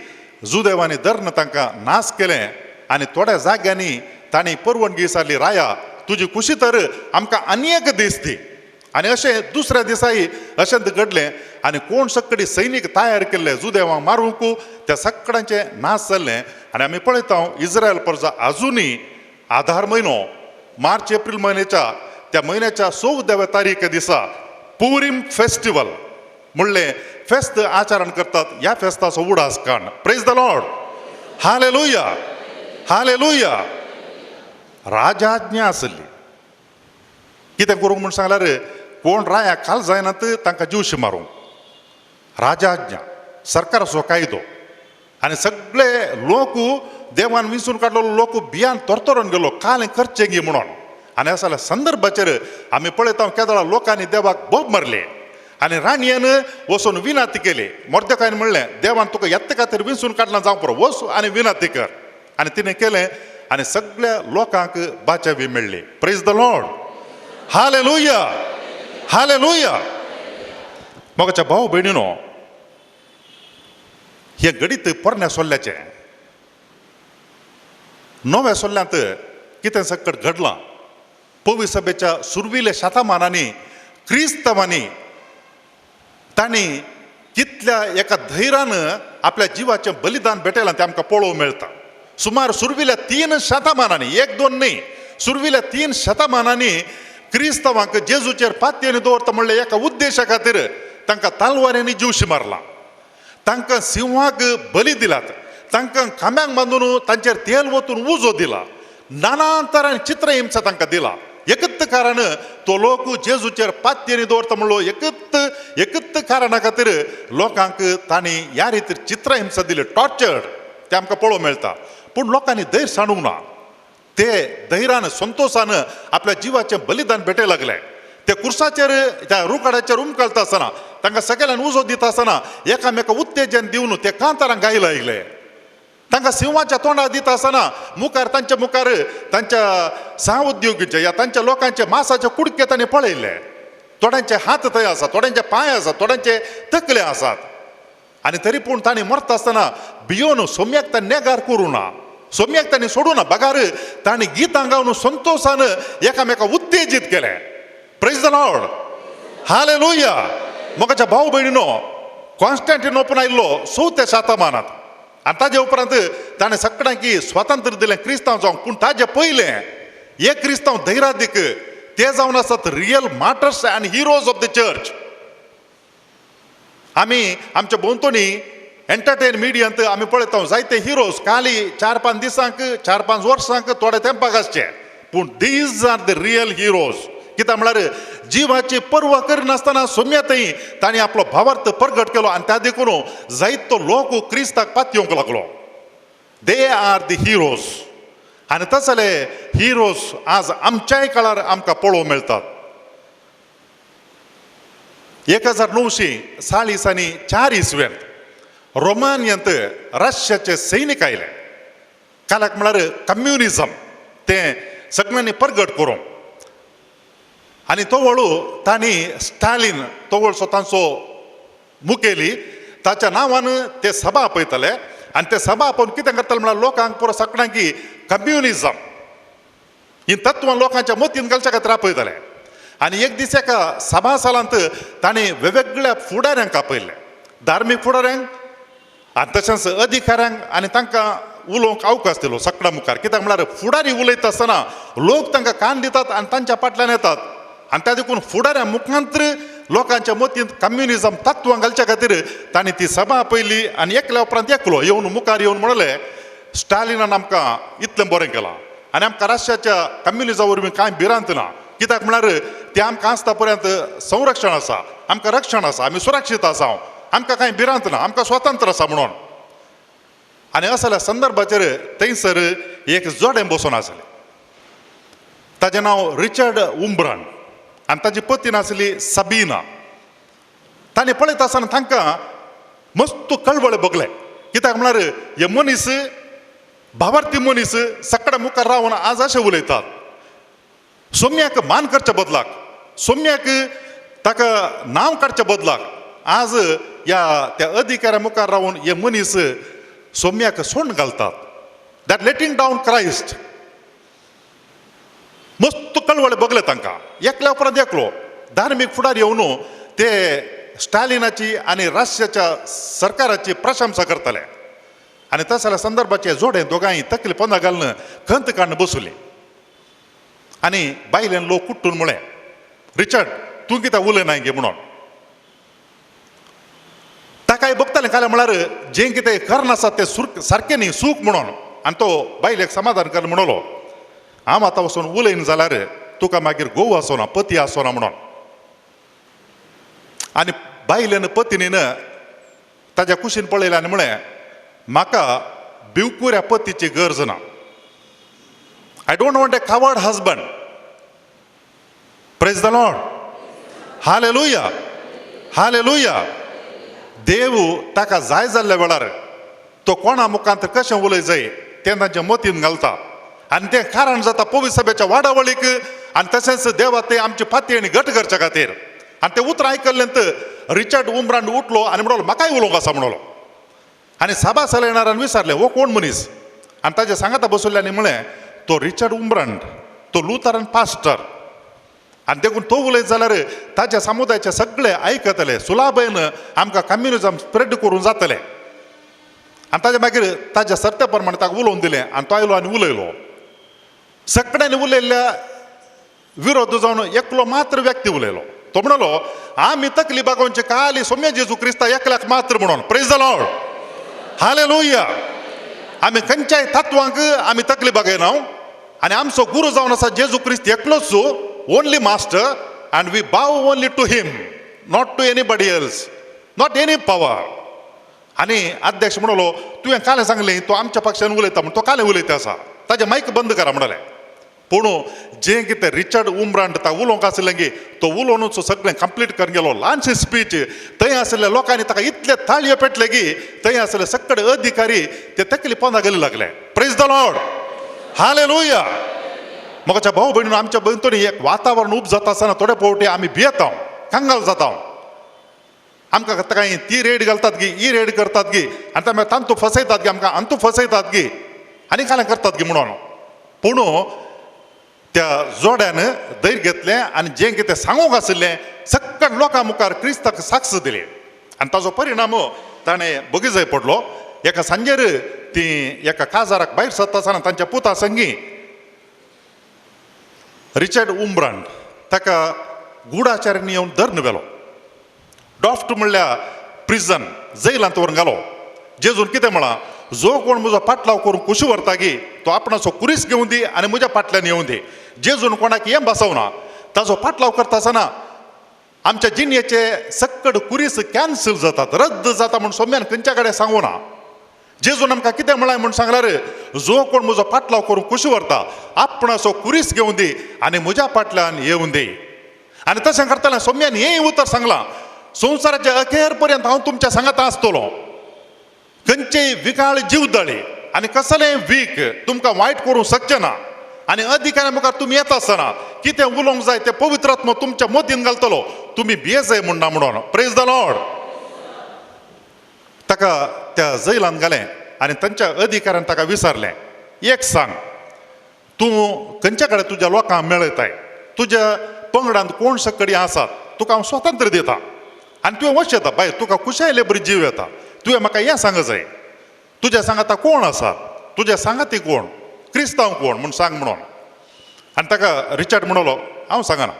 जुदेवांनी धर्न तांकां नास केलें. आनी थोड्या जाग्यांनी तांणी परवानगी विचारली, राया तुजी खुशी तर आमकां आनी एक दीस दी. आनी अशें दुसऱ्या दिसाय अशेंच घडलें. आनी कोण सकडी सैनीक तयार केल्ले जुदेवांक मारूंक त्या सगळ्यांचें नाश जाल्लें. आनी आमी पळयता इस्रायल प्रजा आजुनी आधार म्हयनो मार्च एप्रील म्हयन्याच्या त्या म्हयन्याच्या 14व्या तारीख दिसा पुरीम फेस्टिवल म्हणलें फेस्त आचरण करतात. ह्या फेस्ताचो उडास काण. Praise the Lord. Hallelujah, hallelujah. राजाज्ञा आसली. कितें करूंक म्हूण सांगल्यार कोण रायाक खाल जायनात तांकां ज्यूशी मारूंक. राजाज्ञा, सरकाराचो कायदो. आनी सगळे लोक देवान विंसून काडलेलो लोक भियान तोरतोरून गेलो कालें करचें गी म्हणून. आनी अशा संदर्भाचेर आमी पळयता केदळा लोकांनी देवाक बोब मारले आनी राणयेन वचून विनाती केली. मोर्देकायन म्हणलें, देवान तुका येत्ते खातीर विंसून काडलां जावं पुरो, वच आनी विनाती कर. आनी तिणें केलें आनी सगळ्या लोकांक बाचावी मेळ्ळी. Praise the Lord. Hallelujah, hallelujah. मोगाच्या भाव भयणीनो, हे घडीत पोरण्या सोल्ल्याचें नव्या सोल्ल्यांत कितें सकट घडलां. पवित्र सभेच्या सुरविल्या शतमानांनी क्रिस्तवांनी तांणी कितल्या एका धैर्यान आपल्या जिवाचें बलिदान भेटयलां तें आमकां पळोवंक मेळटा. सुमार सुरविल्या 3 शतमानांनी, 1-2 न्ही, सुरविल्या 3 शतमानांनी क्रिस्तवांक जेजूचेर पातयेन दवरता म्हणलें एका उद्देशा खातीर तांकां तालवाऱ्यांनी जीवशी मारला. तांकां सिंहाक बली दिलात, तांकां खांब्यांक बांदून तांचेर तेल वतून उजो दिला, नाना तरांनी चित्रहिंसा तांकां दिला. एकच कारण तो लोक जेजूचेर पातयेनी दवरता म्हणलो एकच कारणा खातीर लोकांक तांणी ह्या रितीर चित्रहिंसा दिली, टॉर्चर्ड, तें आमकां पळोवंक मेळटा. पूण लोकांनी धैर्य सांडूंक ना. ते धैर्यान संतोशान आपल्या जिवाचें बलिदान भेटय लागले. ते कुर्साचेर त्या रुखाडाचेर उमकळटा आसतना तांकां सगळ्यांक उजो दिता आसतना एकामेका उत्तेजन दिवन ते कांतारांक गायला आयले. तांकां सिंहाच्या तोंडार दिता आसतना मुखार तांच्या मुखार तांच्या सहउद्योगीचे या तांच्या लोकांचे मांसाचे कुडके तांणी पळयले. थोड्यांचे हात थंय आसात, थोड्यांचे पांय आसात, थोड्यांचे तकले आसात. आनी तरी पूण तांणी मरता आसतना भियोन सोम्याक तांणी नेगार करूं ना, सोम्याक तांणी सोडूं ना. बगार तांणी गितां गावन संतोशान एकामेका उत्तेजीत केले. Praise the Lord. हालेलुया. मोगाच्या भाव भयणीनो, कॉन्स्टँटिनोपल आयिल्लो 4थ्या शतमानांत आनी ताजे उपरांत ताणें सगळ्यांकी स्वातंत्र्य दिलें क्रिस्तांव जावंक. पूण ताजे पयलें एक क्रिस्तांव धैर्यादीक ते जावन आसात real martyrs and heroes of the church. आमी आमच्या भोंवतणी एंटरटेन मिडियांत आमी पळयता जायते हिरोज खाली 4-5 दिसांक 4-5 वर्सांक थोडे तेंपाक आसचे. पूण these are the real heroes. कित्याक म्हळ्यार जिवाची पर्वा करिनासतना सोम्यातय तांणी आपलो भावार्थ प्रगट केलो आनी त्या देखून जायतो लोक क्रिस्ताक पातयेवंक लागलो. They are the heroes. आनी तसले हिरोज आज आमच्याय काळार आमकां पळोवंक मेळटात. 1940 इसव्यांत रोमानियांत रशियाचे सैनीक आयले. काल्याक म्हळ्यार कम्युनिजम तें सगळ्यांनी प्रगट करूंक. आनी तो वळू तांणी स्टालीन तो वळ स्वतांचो मुखेली ताच्या नांवान ते सभा आपयताले आनी ते सभा आपोवन कितें करताले म्हळ्यार लोकांक पुरो सगळ्यांक की कम्युनिजम ही तत्वां लोकांच्या मतीन घालच्या खातीर आपयताले आनी एक दीस एका सभा सालांत तांणी वेगवेगळ्या फुडाऱ्यांक आपयले धार्मीक फुडाऱ्यांक आनी तशेंच अधिकाऱ्यांक आनी तांकां उलोवंक अवकाश दिलो सगळ्या मुखार कित्याक म्हळ्यार फुडारी उलयता आसतना लोक तांकां कान दितात आनी तांच्या फाटल्यान येतात आनी त्या देखून फुडाऱ्या मुखांतर लोकांच्या मतीन कम्युनिजम तत्वां घालच्या खातीर तांणी ती सभा आपयली आनी एकल्या उपरांत एकलो येवन मुखार येवन म्हणले स्टालिनान आमकां इतलें बरें केलां आनी आमकां राष्ट्राच्या कम्युनिजा वरवीं कांय भिरांत ना कित्याक म्हळ्यार तें आमकां आसता पर्यंत संरक्षण आसा आमकां रक्षण आसा आमी सुरक्षीत आसा आमकां कांय भिरांत ना आमकां स्वतंत्र आसा म्हणून आनी असल्या संदर्भाचेर थंयसर एक जोडें बसून आसलें ताचें नांव रिचर्ड उम्ब्रांड आनी ताची पत्नी आसली सबीना ताणें पळयता आसतना तांकां मस्त कळवळे बगले कित्याक म्हळ्यार हे मनीस भावार्थी मनीस सगळ्या मुखार रावन आज अशें उलयतात सोम्याक मान करच्या बदलाक सोम्याक ताका नांव काडच्या बदलाक आज त्या अधिकाऱ्या मुखार रावन हे मनीस सोम्याक सोंड घालतात दॅट लेटिंग डावन क्रायस्ट मस्त कळवळे बगले तांकां एकल्या उपरांत एकलो धार्मीक फुडारी येवन ते स्टालिनाची आनी राष्ट्राच्या सरकाराची प्रशंसा करताले आनी तसल्या संदर्भाचे जोडे दोगांय तकली पोंदा घालून खंत काडून बसले आनी बायलेन लोक कुट्टून म्हळें रिचर्ड तूं कित्याक उलयनाय गे म्हणून ताकाय बगतालें काले म्हळ्यार जें कितें कर्ण आसा तें सारकें न्ही सूख म्हणून आनी तो बायलेक समाधान कर म्हणलो हांव आतां वचून उलयन जाल्यार तुका मागीर घोव आसोना पती आसोना म्हणून आनी बायलेन पत्नीन ताच्या कुशीन पळयलें आनी म्हळें म्हाका भिवकुऱ्या पतीची गरज ना I don't want a coward husband praise the Lord hallelujah hallelujah देव ताका जाय जाल्ल्या वेळार तो कोणा मुखांत कशें उलय जाय तें तांच्या मतीन घालता आनी तें कारण जाता पवित्र सभेच्या वाडावळीक आनी तशेंच देवा ते आमची फाती आनी घट करच्या खातीर आनी तें उतर आयकल्लेंत रिचर्ड उम्ब्रांड उठलो आनी म्हणलो म्हाकाय उलोवंक आसा म्हणलो आनी सभा चलयणाऱ्यान विचारलें हो कोण मनीस आनी ताचे सांगाता बसयल्ल्यांनी म्हळें तो रिचर्ड उम्ब्रांड तो लुथरन पास्टर आनी देखून तो उलयत जाल्यार ताच्या समुदायाचे सगळे आयकतले सुलाभेन आमकां कम्युनिजम स्प्रेड करूं जातलें आनी ताच्या मागीर ताच्या सर्ते प्रमाणे ताका उलोवन दिलें आनी तो आयलो आनी उलयलो सगळ्यांनी उलयल्ल्या विरोध जावन एकलो मात्र व्यक्ती उलयलो तो म्हणलो आमी तकली बागोवचे खाली सोम्या जेजू क्रिस्ता एकल्याक मात्र म्हणून प्रेज द लॉर्ड हालेलुया आमी खंयच्याय तत्वांक आमी तकली बागयना आनी आमचो गुरू जावन आसा जेजू क्रिस्त एकलोच only master and we bow only to him not to anybody else not any power आनी अध्यक्ष म्हणलो तुवें कालें सांगलें तो आमच्या पक्षान उलयता म्हण तो कालें उलयता आसा ताजें मायक बंद करा म्हणलें पूण जें कितें रिचर्ड उम्ब्रांड ता उलोवंक आसलें गे तो उलोवनूच सगळें कंप्लीट करून गेलो ल्हानशी स्पीच थंय आसलेल्या लोकांनी ताका इतले ताळयो पेटले की थंय आसले सगळे अधिकारी ते तकली पोंदा घालूंक लागले प्रेज द लॉर्ड हालेलुया म्हज्या भाऊ भयणीन आमच्या भयणतोनी एक वातावरण उब जाता आसतना थोडे फावटी आमी भियेता कांगाल जाता आमकां काय ती रेड घालतात गी ही रेड करतात गी आनी ते मागीर तांतू फसयतात गी आमकां अंतू फसयतात गी आनी कालें करतात गी म्हणून पूण त्या जोड्यान धैर्य घेतलें आनी जें कितें सांगूंक आशिल्लें सगळ्या लोकां मुखार क्रिस्ताक साक्ष दिली आनी ताजो परिणाम ताणें बगी जाय पडलो एका सांजेर ती एका काजाराक भायर सरता आसतना तांच्या पुता संगी रिचर्ड उम्ब्रांड ताका गुडाचार्यान येवन धरून व्हेलो डॉफ्ट म्हणल्या प्रिजन जैलांत व्हरून घालो जेजून कितें म्हळां जो कोण म्हजो पाटलाव करून कुशी व्हरता गी तो आपणाचो कुरीस घेवन दी आनी म्हज्या फाटल्यान येवन दी जेजून कोणाक हें बसवना ताजो पाटलाव करता आसतना आमच्या जिणेचे सक्कड कुरीस कॅन्सल जातात रद्द जाता म्हूण सोम्यान खंयच्या कडेन सांगूं ना जेजून आमकां कितें म्हळां म्हूण सांगल्यार जो कोण म्हजो पाटलाव करून कुशी व्हरता आपणाचो कुरीस घेवन दी आनी म्हज्या फाटल्यान येवन दी आनी तशें करतालें सोम्यान हेंय उतर सांगलां संवसाराच्या अखेर पर्यंत हांव तुमच्या सांगाता आसतलो खंयचेय विकाळ जीवदळी आनी कसलेंय वीक तुमकां वायट करूं शकचें ना आनी अधिकाऱ्या मुखार तुमी येता आसतना कितें उलोवंक जाय तें पवित्र आत्मा तुमच्या मतीन घालतलो तुम्ही बेजय म्हणना म्हणून प्रेज द लॉर्ड. ताका त्या जैलान घालें आनी तांच्या अधिकाऱ्यान ताका विचारलें एक सांग तूं खंयच्या कडेन तुज्या लोकांक मेळयताय तुज्या पंगडांत कोण सकडी आसात तुका हांव स्वातंत्र्य दिता आनी तुवें वच येता बाय तुका कुशायले बरी जीव येता तुवें म्हाका हें सांग जाय तुज्या सांगाता कोण आसात तुज्या सांगाती कोण क्रिस्तांव कोण म्हूण सांग म्हणून. आनी ताका रिचार्ड म्हणलो हांव सांगना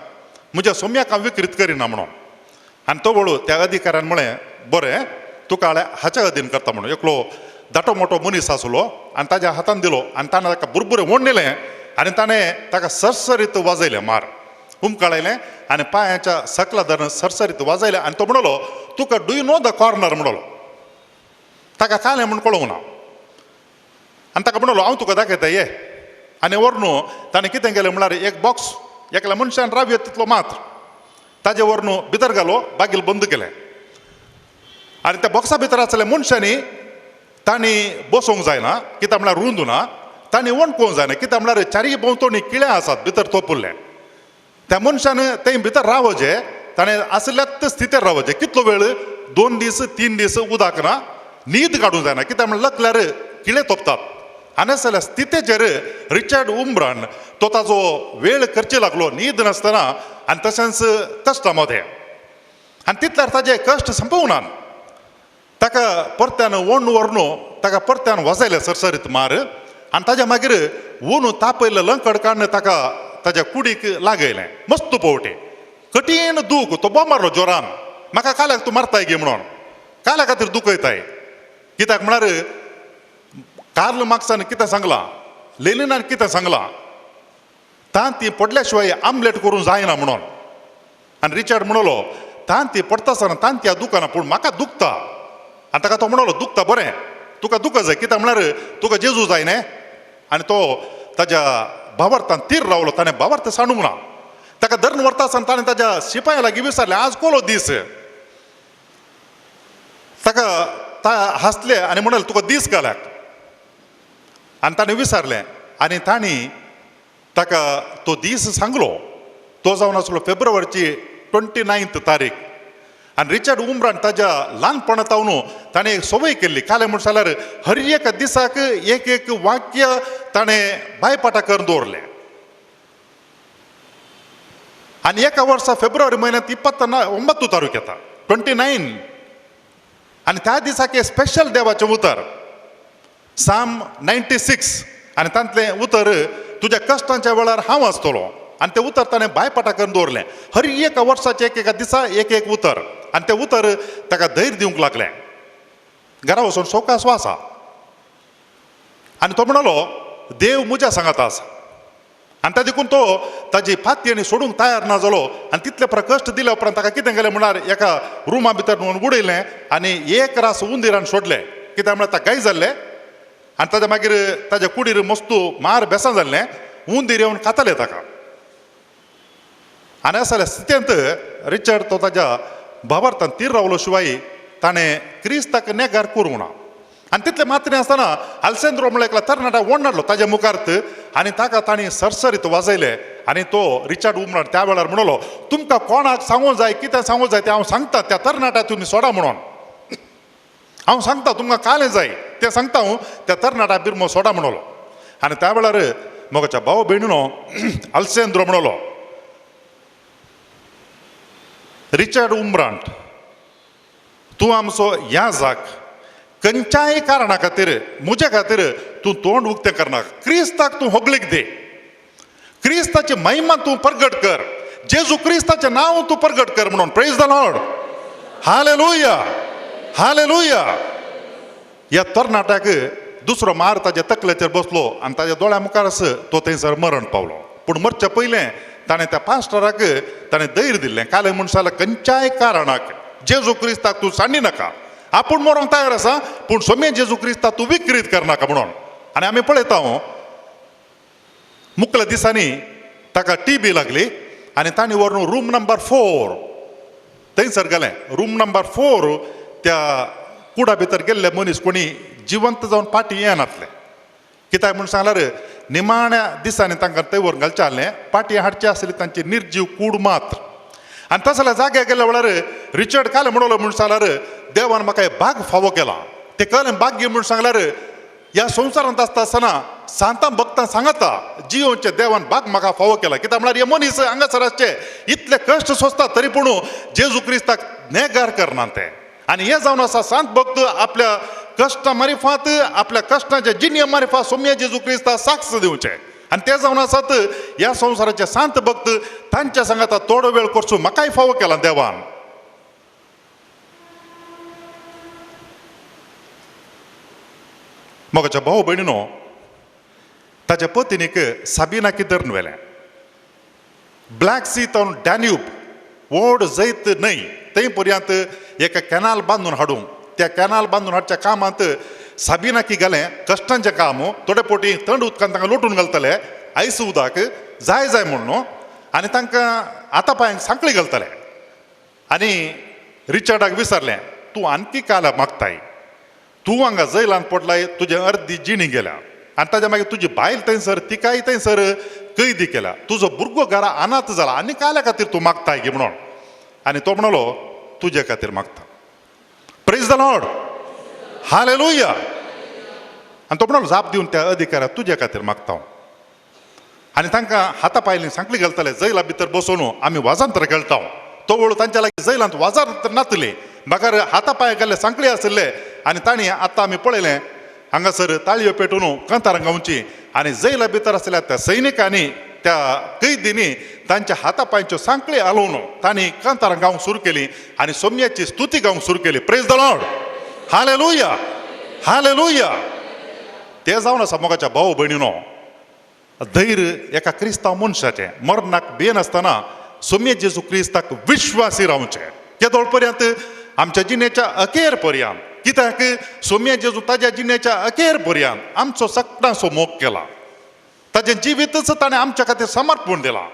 म्हज्या सोम्याक हांव विकृत करिना म्हणून. आनी तो वळू त्या अधिकाऱ्यान म्हळें बरें तुका हाच्या अधीन करता म्हणून. एकलो धाटो मोठो मनीस आसलो आनी ताज्या हातान दिलो आनी ताणें ताका बुरबुरें ओडलें आनी ताणें ताका सरसरीत वाजयलें मार हुमकळयलें आनी पांयाच्या सकला धरून सरसरीत वाजयलें आनी तो म्हणलो तुका do you know the corner म्हणलो. ताका कालें म्हूण कळोंक ना आनी ताका म्हणलो हांव तुका दाखयता ये. आनी व्हरून ताणें कितें केलें म्हळ्यार एक बॉक्स एकल्या मनशान रावयो तितलो मात्र ताजे व्हरून भितर घालो बागील बंद केलें आनी त्या बॉक्सा भितर आसलेल्या मनशांनी तांणी बसोवंक जायना कित्याक म्हळ्यार रुंदू ना तांणी वणकोवंक जायना कित्याक म्हळ्यार चारी भोंवतणी किळ्या आसात भितर तोपुल्ले. त्या मनशान थंय भितर रावचे ताणें आसल्यात स्थितीर रावचे कितलो वेळ 2 दीस 3 दीस उदक ना न्हीद काडूंक जायना कित्याक म्हळ्यार लकल्यार किळे तोपतात. आनी जाल्यार स्थितीचेर रिचार्ड उम्रान तो ताजो वेळ करचे लागलो न्हीद नासतना आनी तशेंच कश्टामध्ये आनी तितल्यार ताजे कश्ट संपवनात. ताका परत्यान वण व्हरून ताका परत्यान वजयलें सरसरीत मार आनी ताज्या मागीर वून तापयल्लें लंकड काडून ताका ताज्या कुडीक लागयलें मस्त पोवटे कठीण दूख तो बोमारलो जोरान म्हाका काल्याक तूं मारताय गे म्हणून काल्या खातीर दुखयताय. कित्याक म्हळ्यार कार्ल मार्क्सान कितें सांगलां लेनिनान कितें सांगलां तान ती पडल्या शिवाय आमलेट करूंक जायना म्हणून. आनी रिचार्ड म्हणलो तान ती पडटा आसतना तान त्या दुखना पूण म्हाका दुखता. आनी ताका तो म्हणलो दुखता बरें तुका दुख जाय कित्याक म्हळ्यार तुका जेजू जाय न्ही. आनी तो ताज्या भावार्थान तीर रावलो ताणें भावार्थ सांडूंक ना. ताका धरून व्हरता आसतना ताणें ताज्या शिपाया लागीं विचारलें आज कोलो दीस. ताका हांसले आनी म्हणलें तुका दीस काल्याक. आनी ताणें विचारलें आनी तांणी ताका तो दीस सांगलो. तो जावन आसलो फेब्रुवारीची 29 तारीख. आनी रिचार्ड उम्रान ताज्या ल्हानपणांतावन ताणें एक संवय केल्ली कालें म्हूण जाल्यार हर एक दिसाक एक एक वाक्य ताणें बायपाटा करून दवरलें. आनी एका वर्सा फेब्रुवारी म्हयन्यांत 29 तारीख येता 29 आनी त्या दिसाक एक स्पेशल देवाचें उतर साम 96 आनी तांतलें उतर तुज्या कश्टांच्या वेळार हांव आसतलो. आनी तें उतर ताणें बायपाटा करून दवरलें हर एका वर्साचें एक एका दिसा एक एक उतर. आनी तें उतर ताका धैर्य दिवंक लागलें. घरा वचून सोकास वासा आनी तो म्हणलो देव म्हज्या सांगात आसा. आनी त्या देखून तो ताजी फाती आनी सोडूंक तयार ना जालो. आनी तितले कश्ट दिले उपरांत ताका कितें केलें म्हळ्यार एका रुमा भितर व्हरून उडयलें आनी एक रास हुंदिरान सोडलें कित्याक म्हळ्यार ताका गाय जाल्लें. आनी ताज्या मागीर ताज्या कुडीर मस्तू मार बेसां जाल्लें हुंदीर येवन खाताले ताका. आनी अशा स्थितींत रिचार्ड तो ताज्या भावार्थान तीर रावलो शिवाय ताणें क्रिस्ताक नेगार करूंक ना. आनी तितलें मात्रें आसतना आल्सेंद्रो म्हणल्यार एकलो तरणाटा वण हाडलो ताज्या मुखार्त आनी ताका तांणी सरसरीत वाजयलें. आनी तो रिचार्ड उम्रान त्या वेळार म्हणलो तुमकां कोणाक सांगूंक जाय कितें सांगूंक जाय तें हांव सांगता त्या तरणाट्या तुमी सोडा म्हणून. हांव सांगता तुमकां कालें जाय तें सांगता हांव त्या तरणाट्या बिरमो सोडा म्हणलो. आनी त्या वेळार मोगाच्या भाव भयणीनो आल्सेंद्रो म्हणलो रिचार्ड उम्रांट तूं आमचो ह्या जाग खंयच्याय कारणा खातीर म्हज्या खातीर तूं तोंड उक्तें करनाका. क्रिस्ताक तूं होगलीक दे क्रिस्ताची महिमा तूं प्रगट कर जेजू क्रिस्ताचें नांव तूं प्रगट कर म्हणून. Praise the Lord hallelujah hallelujah. ह्या तरणाट्याक दुसरो मार ताज्या तकल्याचेर बसलो आनी ताज्या दोळ्या मुखारच तो थंयसर मरण पावलो. पूण मरचे पयलें ताणें त्या पास्टराक ताणें धैर्य दिल्लें कालें म्हूण जाल्यार खंयच्याय कारणाक जेजू क्रिस्ताक तूं सांडी नाका. आपूण मरोंक तयार आसा पूण सोम्या जेजू क्रिस्ताक तूं विकृत करनाका म्हणून. आनी आमी पळयता मुखल्या दिसांनी ताका TB लागली आनी तांणी व्हरून रूम नंबर 4 थंयसर गेलें. रूम नंबर 4 त्या कुडा भितर गेल्ले मनीस कोणी जिवंत जावन पाटी येनासले. कित्याक म्हूण सांगल्यार निमाण्या दिसांनी तांकां तैवर घालचें आहलें पाटी हाडचें आसली तांची निर्जीव कूड मात्र आनी तसल्या जाग्यार गेल्या वेळार रिचर्ड काले म्हणलो म्हूण सांगल्यार देवान म्हाका हे बाग फावो केला ते कळ्ळें बाग घे म्हूण सांगल्यार ह्या संवसारांत आसता आसतना सांतां भक्तां सांगता जियोचे देवान बाग म्हाका फावो केला कित्याक म्हळ्यार हे मनीस हांगासर आसचे इतले कश्ट सोंसता तरी पूण जेजू क्रिस्ताक नेगार करना ते आनी हे जावन आसा सांत भक्त आपल्या कश्टा मारिफात आपल्या कश्टाच्या जिन्या मारिफात सोम्या जेजू क्रिस्ता साक्ष दिवचे आनी ते जावन आसात ह्या संवसाराचे सांत भक्त तांच्या सांगाता थोडो वेळ करचो म्हाकाय फावो केला देवान मोगाच्या भाऊ भयणीनो ताच्या पत्नीक साबिना किदर्न व्हेलें ब्लॅक सी तावन डॅन्यूब व्हड जैत न्हंय थंय पर्यंत एका कॅनाल बांदून हाडूंक त्या कॅनाल बांदून हाडच्या कामांत साबिना की गेलें कश्टांचें काम थोडे पोटी थंड उदकांत तांकां लोटून घालतले आयस उदक जाय म्हणून आनी तांकां आतां पांयांक सांकळी घालतले आनी रिचर्डाक विचारलें तूं आनकी काल मागताय तूं हांगा जैलांत पडलाय तुजे अर्दी जिणी गेल्या आनी ताच्या मागीर तुजी बायल थंयसर तिकाय थंयसर कैदी केला तुजो भुरगो घरा अनाथ जाला आनी काल्या खातीर तूं मागताय गे म्हणून आनी तो म्हणलो तुजे खातीर मागता प्रेज द लॉर्ड हालेलुया आनी तो म्हणलो जाप दिवन त्या अधिकाऱ्याक तुजे खातीर मागता हांव आनी तांकां हाता पायलीं सांकळी घालताले जैला भितर बसून आमी वाजांतर खेळटा तो वेळ तांच्या लागीं जैलांत वाजांतर नातले म्हाका हाता पांय गेल्ले सांकळी आसले आनी तांणी आतां आमी पळयलें हांगासर ताळयो पेटून कांतारां गावची आनी जैला भितर आसलेल्या त्या सैनिकांनी त्या कैदींनी तांच्या हाता पांयच्यो सांकळी हालोवन तांणी कांतारां गावंक सुरू केली आनी सोम्याची स्तुती गावंक सुरू केली praise the Lord hallelujah hallelujah ते जावन आसा मोगाच्या भाऊ भयणीनो धैर्य एका क्रिस्तांव मनशाचें मरणाक भियेनासतना सोम्या जेजू क्रिस्ताक विश्वासी रावचें केदोळ पर्यंत आमच्या जिणेच्या अखेर पर्यंत कित्याक सोम्या जेजू ताज्या जिणेच्या अखेर पर्यंत आमचो सगळ्यांचो मोग केला ताजें जिवीतच ताणें आमच्या खातीर समर्पण दिलां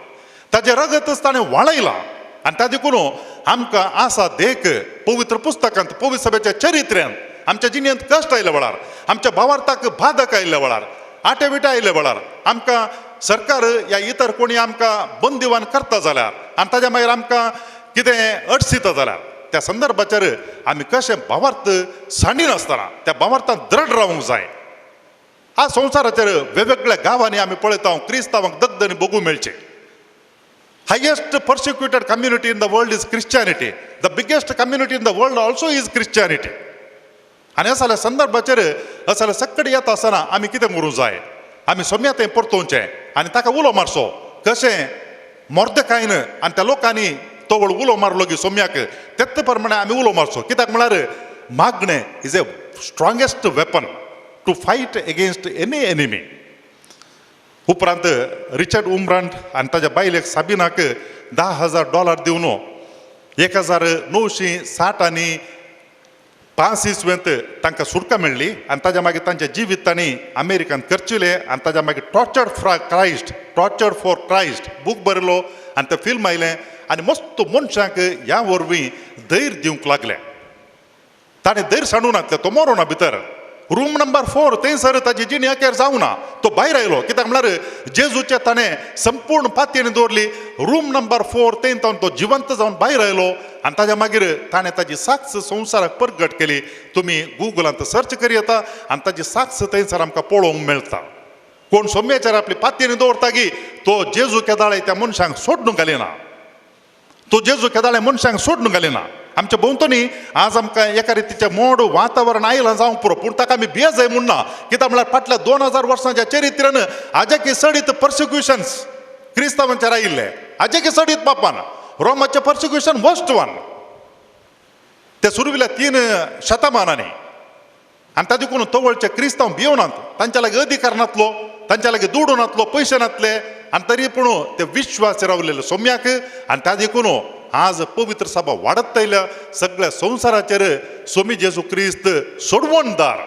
ताजें रगतच ताणें वाळयलां आनी ताजे करून आमकां आसा देख पवित्र पुस्तकांत पवित्र सभेच्या चरित्र्यांत आमच्या जिणेंत कश्ट आयल्या वेळार आमच्या भावार्थाक बाधक आयिल्ल्या वेळार आटेविटा आयिल्ल्या वेळार आमकां सरकार या इतर कोणी आमकां बंदिवान करता जाल्यार आनी ताज्या मागीर आमकां कितें अडसिता जाल्यार त्या संदर्भाचेर आमी कशें भावार्थ सांडिनासतना त्या भावार्थांत दृढ रावूंक जाय आज संवसाराचेर वेगवेगळ्या गांवांनी आमी पळयता क्रिस्तांवांक दगदनी बगूंक मेळचे highest persecuted community in the world is Christianity the biggest community in the world also is Christianity आनी ह्या सगळ्या संदर्भाचेर असले सकड येता आसतना आमी कितें करूंक जाय आमी सोम्या थंय परतोवचें आनी ताका उलो मारचो कशें मोर्देकायन आनी त्या लोकांनी तो वळ उलो मारलो की सोम्याक तेच प्रमाणे आमी उलो मारचो कित्याक म्हळ्यार मागणें is a strongest weapon to fight against any enemy उपरांत रिचर्ड उमरांड आनी ताज्या बायलेक साबिनाक $10,000 दिवन 1960 5 इसवेंत तांकां सुटका मेळ्ळी आनी ताज्या मागीर तांचें जिवीत तांणी अमेरिकान करचिलें आनी ताज्या मागीर टॉर्चर्ड फॉर क्रायस्ट बूक बरयलो आनी तें फिल्म आयलें आनी मस्त मनशांक ह्या वरवीं धैर्य दिवंक लागले ताणें धैर्य सांडूं नासलें तो मरो ना भितर रूम नंबर 4 थंयसर ताजी जिणी अखेर जावं ना तो भायर आयलो कित्याक म्हळ्यार जेजूचे ताणें संपूर्ण पातयेन दवरली रूम नंबर 4 थंय तो जिवंत जावन भायर आयलो आनी ताज्या मागीर ताणें ताजी साक्ष संवसाराक प्रगट केली तुमी गुगलांत सर्च करी येता आनी ताजी साक्ष थंयसर आमकां पळोवंक मेळटा कोण सोम्याचेर आपली पातयेन दवरता की तो जेजू केदाळे त्या मनशांक सोडूंक घालिना तो जेजू केदाळे मनशांक सोडूंक घालिना आमच्या भोंवतणी आज आमकां एका रितीचें मोड वातावरण आयलां जावंक पुरो पूण ताका आमी भिये जाय म्हणना कित्याक म्हळ्यार फाटल्या 2000 वर्सांच्या चरित्र्यान हाजे सडीत पर्सिक्युशन्स क्रिस्तांवांचेर आयिल्ले हाजे सडीत बापान रोमाचें पर्सिक्युशन वर्स्ट वन ते सुरविल्ल्या 3 शतमानांनी आनी ताजे करून तवळचे क्रिस्तांव भियोनात तांच्या लागीं अधिकार नासलो तांच्या लागीं दुडू नासलो पयशे नासले आनी तरी पूण ते विश्वास रावलेले सोम्याक आनी ताजे करून आज पवित्र सभा वाडत आयल्या सगळ्या संवसाराचेर सोमी जेजू क्रिस्त सोडवणदार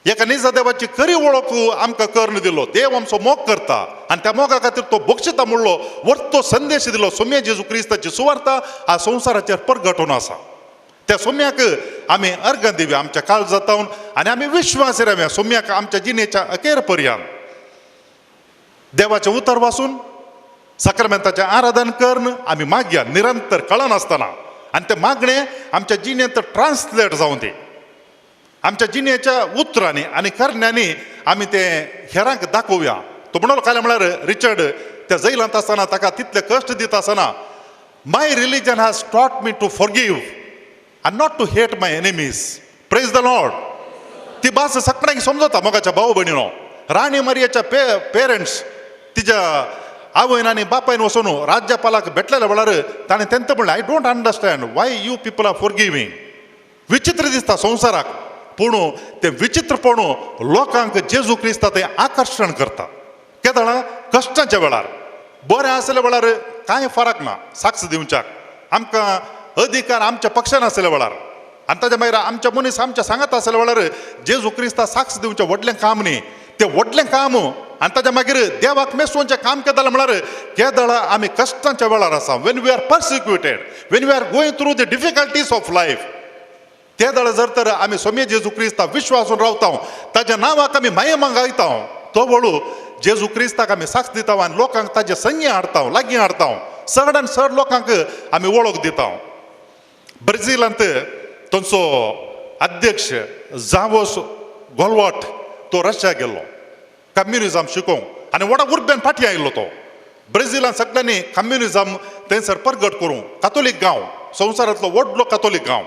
एका निजा देवाची खरी वळख आमकां कर्ण दिलो देव आमचो मोग करता आनी त्या मोगा खातीर तो बक्षिता म्हणलो वर्तो संदेश दिलो सोम्या जेजू क्रिस्ताची सुवार्ता आज संवसाराचेर प्रगटून आसा त्या सोम्याक आमी अर्घ दिवया आमच्या काळजांतावन आनी आमी विश्वास रावया सोम्याक आमच्या जिणेच्या अखेर पर्यंत देवाचे उतर वाचून साक्रमेंताचे आराधन करणं आम्ही मागया निरंतर कळण असताना, आणि ते मागणे आमच्या जिणेंत ट्रान्सलेट जाऊन दे, आमच्या जिणेच्या उतरांनी आणि करण्याने आम्ही ते हेरांक दाखवूया. तो म्हणलो काय म्हणल्यार रिचर्ड त्या जैलांत असताना ताका तितले कश्ट दिता असताना, माय religion has taught me to forgive and not to hate my enemies. Praise the Lord. ती भास सगळ्यांक समजता. मोगाच्या भाऊ भयणीनो, राणी मारियाच्या पेरेंट्स तिच्या आवयन आनी बापायन वचून राज्यपालाक भेटलेल्या वेळार ताणें तेंता म्हणलें, I don't understand why you people are forgiving. विचित्र दिसता संवसाराक, पूण ते विचित्रपण लोकांक जेजू क्रिस्ता ते आकर्षण करता. केदळा कश्टाच्या वेळार बरें आसल्या वेळार कांय फरक ना साक्ष दिवच्याक. आमकां अधिकार आमच्या पक्षान आसल्या वेळार आनी ताच्या मागीर आमच्या मनीस आमच्या सांगात आसल्या वेळार जेजू क्रिस्ता साक्ष दिवचें व्हडलें काम न्ही. तें व्हडलें काम आनी ताच्या मागीर देवाक मेसोवचें काम केदालें म्हळ्यार केदळा आमी कश्टाच्या वेळार आसा. When we are persecuted, when we are going through the difficulties of life, ते दळ जर तर आमी सोम्य जेजू क्रिस्ता विश्वासून रावता, ताच्या नांवाक आमी महिमा गायता, तो वळू जेजू क्रिस्ताक आमी साक्ष दिता आनी लोकांक ताजे संगी हाडटा, लागीं हाडटा, चडान चड लोकांक आमी वळख दिता. ब्राझीलांत तांचो अध्यक्ष जावोस गोलवाट तो रशिया गेल्लो कम्युनिझम शिकोवंक आनी व्हडा उर्बेन फाटी आयिल्लो. तो ब्राझीलांत सगळ्यांनी कम्युनिझम थंयसर परगट करूं, कातोलीक गांव, संवसारांतलो व्हडलो कातोलीक गांव.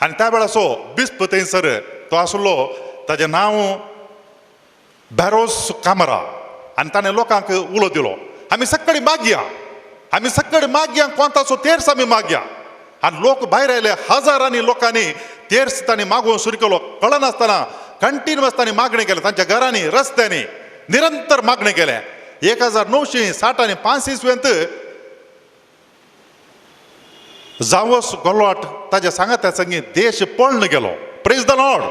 आनी त्या वेळाचो बिस्प थंयसर तो आसलो, ताचें नांव बॅरोस कामरा. आनी ताणें लोकांक उलो दिलो, आमी सगळीं मागया, आमी सगळीं मागया, कोंताचो तेर्स आमी मागया. आनी लोक भायर आयले, हजारांनी लोकांनी तेर्स तांणी मागोवंक सुरू केलो. कळनासतना कंटिन्युअस तांणी मागणें केलें, तांच्या घरांनी रस्त्यांनी निरंतर मागणें केलें. 1960 इस्वेंत जावोस गोलवाट ताच्या सांगात्या संगी देश पळून गेलो. Praise the Lord.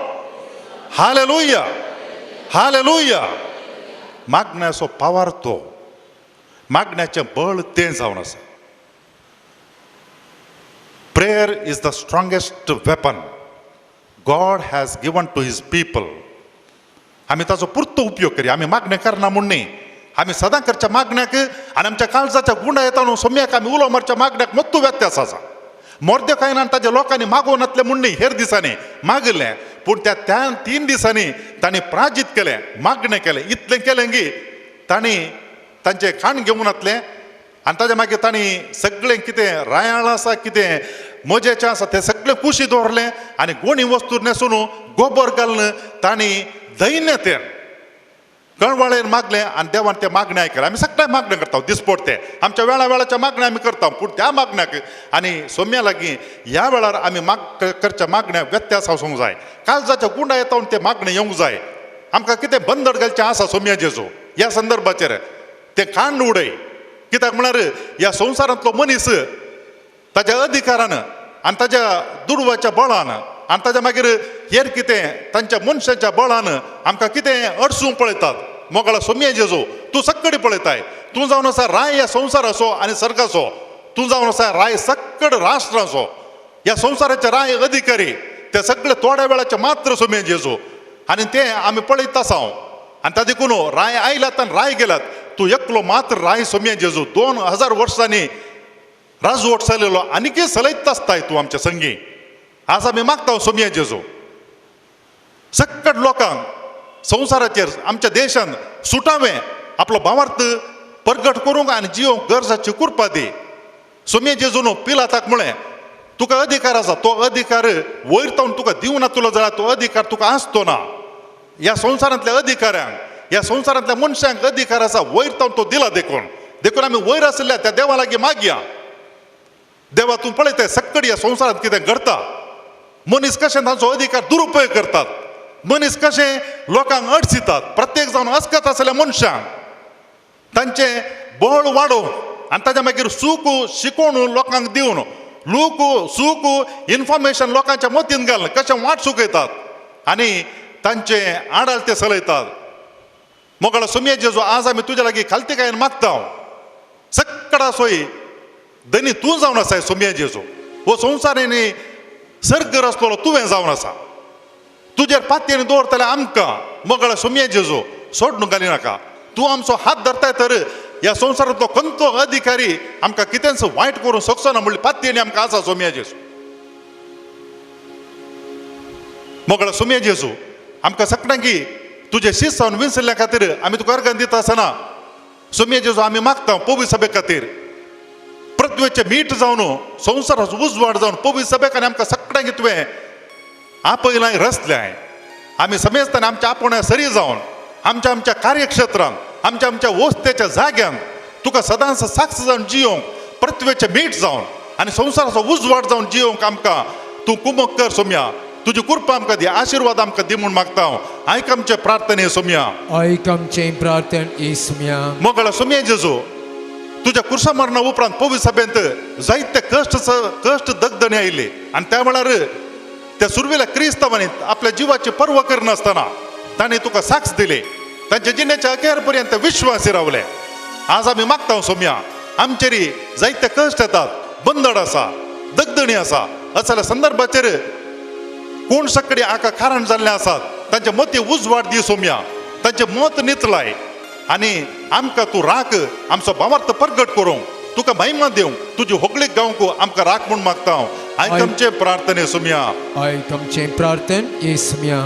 Hallelujah, hallelujah. मागण्याचो पावर तो, मागण्याचें बळ तें जावन आसा. Prayer is the strongest weapon God has given to his people. आमी ताचो पुरतो उपयोग करया. आमी मागणें करना म्हूण न्ही, आमी सदां करच्या मागण्याक आनी आमच्या काळजाच्या गुंडा येता न्हू सोम्याक आमी उलो मारच्या मागण्याक मत्तू व्यत्यास आसा. मोर्देकायनान ताच्या लोकांनी मागोवन नातले म्हूण न्ही, हेर दिसांनी मागलें, पूण त्या 3 दिसांनी तांणी प्राजीत केलें, मागणें केलें. इतलें केलें की तांणी तांचें खाण घेवन नातलें आनी ताच्या मागीर तांणी सगळें कितें रायाळ आसा, कितें मजेचें आसा तें सगळें कुशी दवरलें आनी गोणी वस्तू न्हेसून गोबर घालून तांणी दैन्यतेन कळवळेन मागलें आनी देवान तें मागणें आयकलें. आमी सगळें मागणें करता दिसपट तें, आमच्या वेळा वेळाच्या मागण्या आमी करता, पूण त्या मागण्याक आनी सोम्या लागीं ह्या वेळार आमी करच्या मागण्या व्यत्यास आसूंक जाय. काळजाच्या गुंडा येता ते मागणें येवंक जाय. आमकां कितें बंदड घालचें आसा सोम्या जेजू ह्या संदर्भाचेर तें कांड उडय. कित्याक म्हळ्यार ह्या संवसारांतलो मनीस ताच्या अधिकारान आनी ताच्या दुडवाच्या बळान आनी ताच्या मागीर हेर कितें तांच्या मनशाच्या बळान आमकां कितें अडसूंक पळयतात. मोगळा सोम्या जेजू तूं सगळी पळयताय. तूं जावन आसा राय ह्या संवसाराचो आनी सर्गाचो. तूं जावन आसा राय सक्कड राष्ट्राचो. ह्या संवसाराचे राय अधिकारी ते सगळे थोड्या वेळाचे मात्र सोम्या जेजू. आनी तें आमी पळयत आसा. आनी ताका देखून राय आयल्यात आनी राय गेल्यात. तूं एकलो मात्र राय सोम्या जेजू. 2000 वर्सांनी राजवट चलयलो आनीकय चलयत आसताय तूं आमच्या संगी. आज आमी मागता सोम्या जेजू सक्कड लोकांक संवसाराचेर आमच्या देशान सुटावें आपलो भावार्थ परगट करूंक आनी जिवंक गरजाची कुरपा दी. सोम्या जेजून पिलाताक म्हळें तुका अधिकार आसा, तो अधिकार वयर तावन तुका दिवना तुला जाल्यार तो अधिकार तुका आसतो ना. ह्या संवसारांतल्या अधिकाऱ्यांक, ह्या संवसारांतल्या मनशांक अधिकार आसा, वयर तावन तो दिला. देखून आमी वयर आसल्या त्या देवा लागीं मागया. देवा तूं पळयताय सक्कड ह्या संवसारांत कितें घडटा. मनीस कशें तांचो अधिकार दुरुपयोग करतात, मनीस कशें लोकांक अडचितात. प्रत्येक जावन अस्कत आसल्या मनशांक तांचें बळ वाडोवंक आनी ताच्या मागीर सूख शिकोवन लोकांक दिवन सूख इन्फॉर्मेशन लोकांच्या मतीन घालून कशें वाट सुकयतात आनी तांचें आडाल ते चलयतात. मोगळा सोम्या जेजू आज आमी तुज्या लागीं खालतीकायेन मागता. सक्कड सोयी धनी तूं जावन आसाय सोम्या जेजू. हो संवसारांनी सर्ग रचलो तुवें जावन आसा. तुजेर पातयेन दवरतले आमकां मोगळा सोम्या जेजू सोडून घाली नाका. तू आमचो हात धरताय तर या संवसारांतलो खंयचो अधिकारी आमकां कितेंच वायट करूं शकचो ना म्हणली पातयेनी आमकां आसा सोम्या जेजू. मोगळा सोम्या जेजू आमकां सगळ्यांकी तुजे शीस जावन विसरल्या खातीर आमी तुका अर्घन दिता आसतना सोम्या जेजू आमी मागता पवित्र सभे खातीर पृथ्वेचे मीठ जावन संवसाराचो उजवाड जावन पवित्र सभेक आनी आमकां सगळ्यांक तुवें आपयलाय रचल्याय. आमी समेस्तान आमच्या आपोण्या सरी जावन आमच्या आमच्या कार्यक्षेत्रांत आमच्या आमच्या वस्तेच्या जाग्यांत तुका सदांच साक्ष जावन जियोंक पृथ्वेचे मीठ जावन आनी संवसाराचो उजवाड जावन जियोंक आमकां तूं कुमक कर सोम्या. तुजी कृपा आमकां दी, आशिर्वाद आमकां दी म्हूण मागता हांव. आयक आमचे प्रार्थने सोम्या. ऐक आमचे प्रार्थना येसुम्या. मोगळा सोम्या जेजू तुझ्या कुर्सा मरणा उपरांत पवित्र सभेंत जायते कष्ट दगदणे आयले आनी त्या वेळार त्या सुरवेल्या क्रिस्तावांनी आपल्या जिवाची पर्वा करनासतना तांणी तुका साक्ष दिली, तांच्या जिणेच्या अखेर पर्यंत विश्वासी रावले. आज आमी मागता सोम्या आमचेरी जायते कश्ट येतात, बंदड आसा, दगदणी आसा, असल्या संदर्भाचेर कोण सकडी आका कारण जाल्ले आसात तांचे मती उजवाड दी सोम्या. तांचे मत नितलाय आनी आमकां तूं राख आमचो भावार्थ प्रगट करूंक तुका महिमा दिवंक तुजी होगळीक गावंक आमकां राख म्हूण मागता हांव. आयक आमचे प्रार्थने सोम्या. ऐक आमचे प्रार्थना येसुम्या.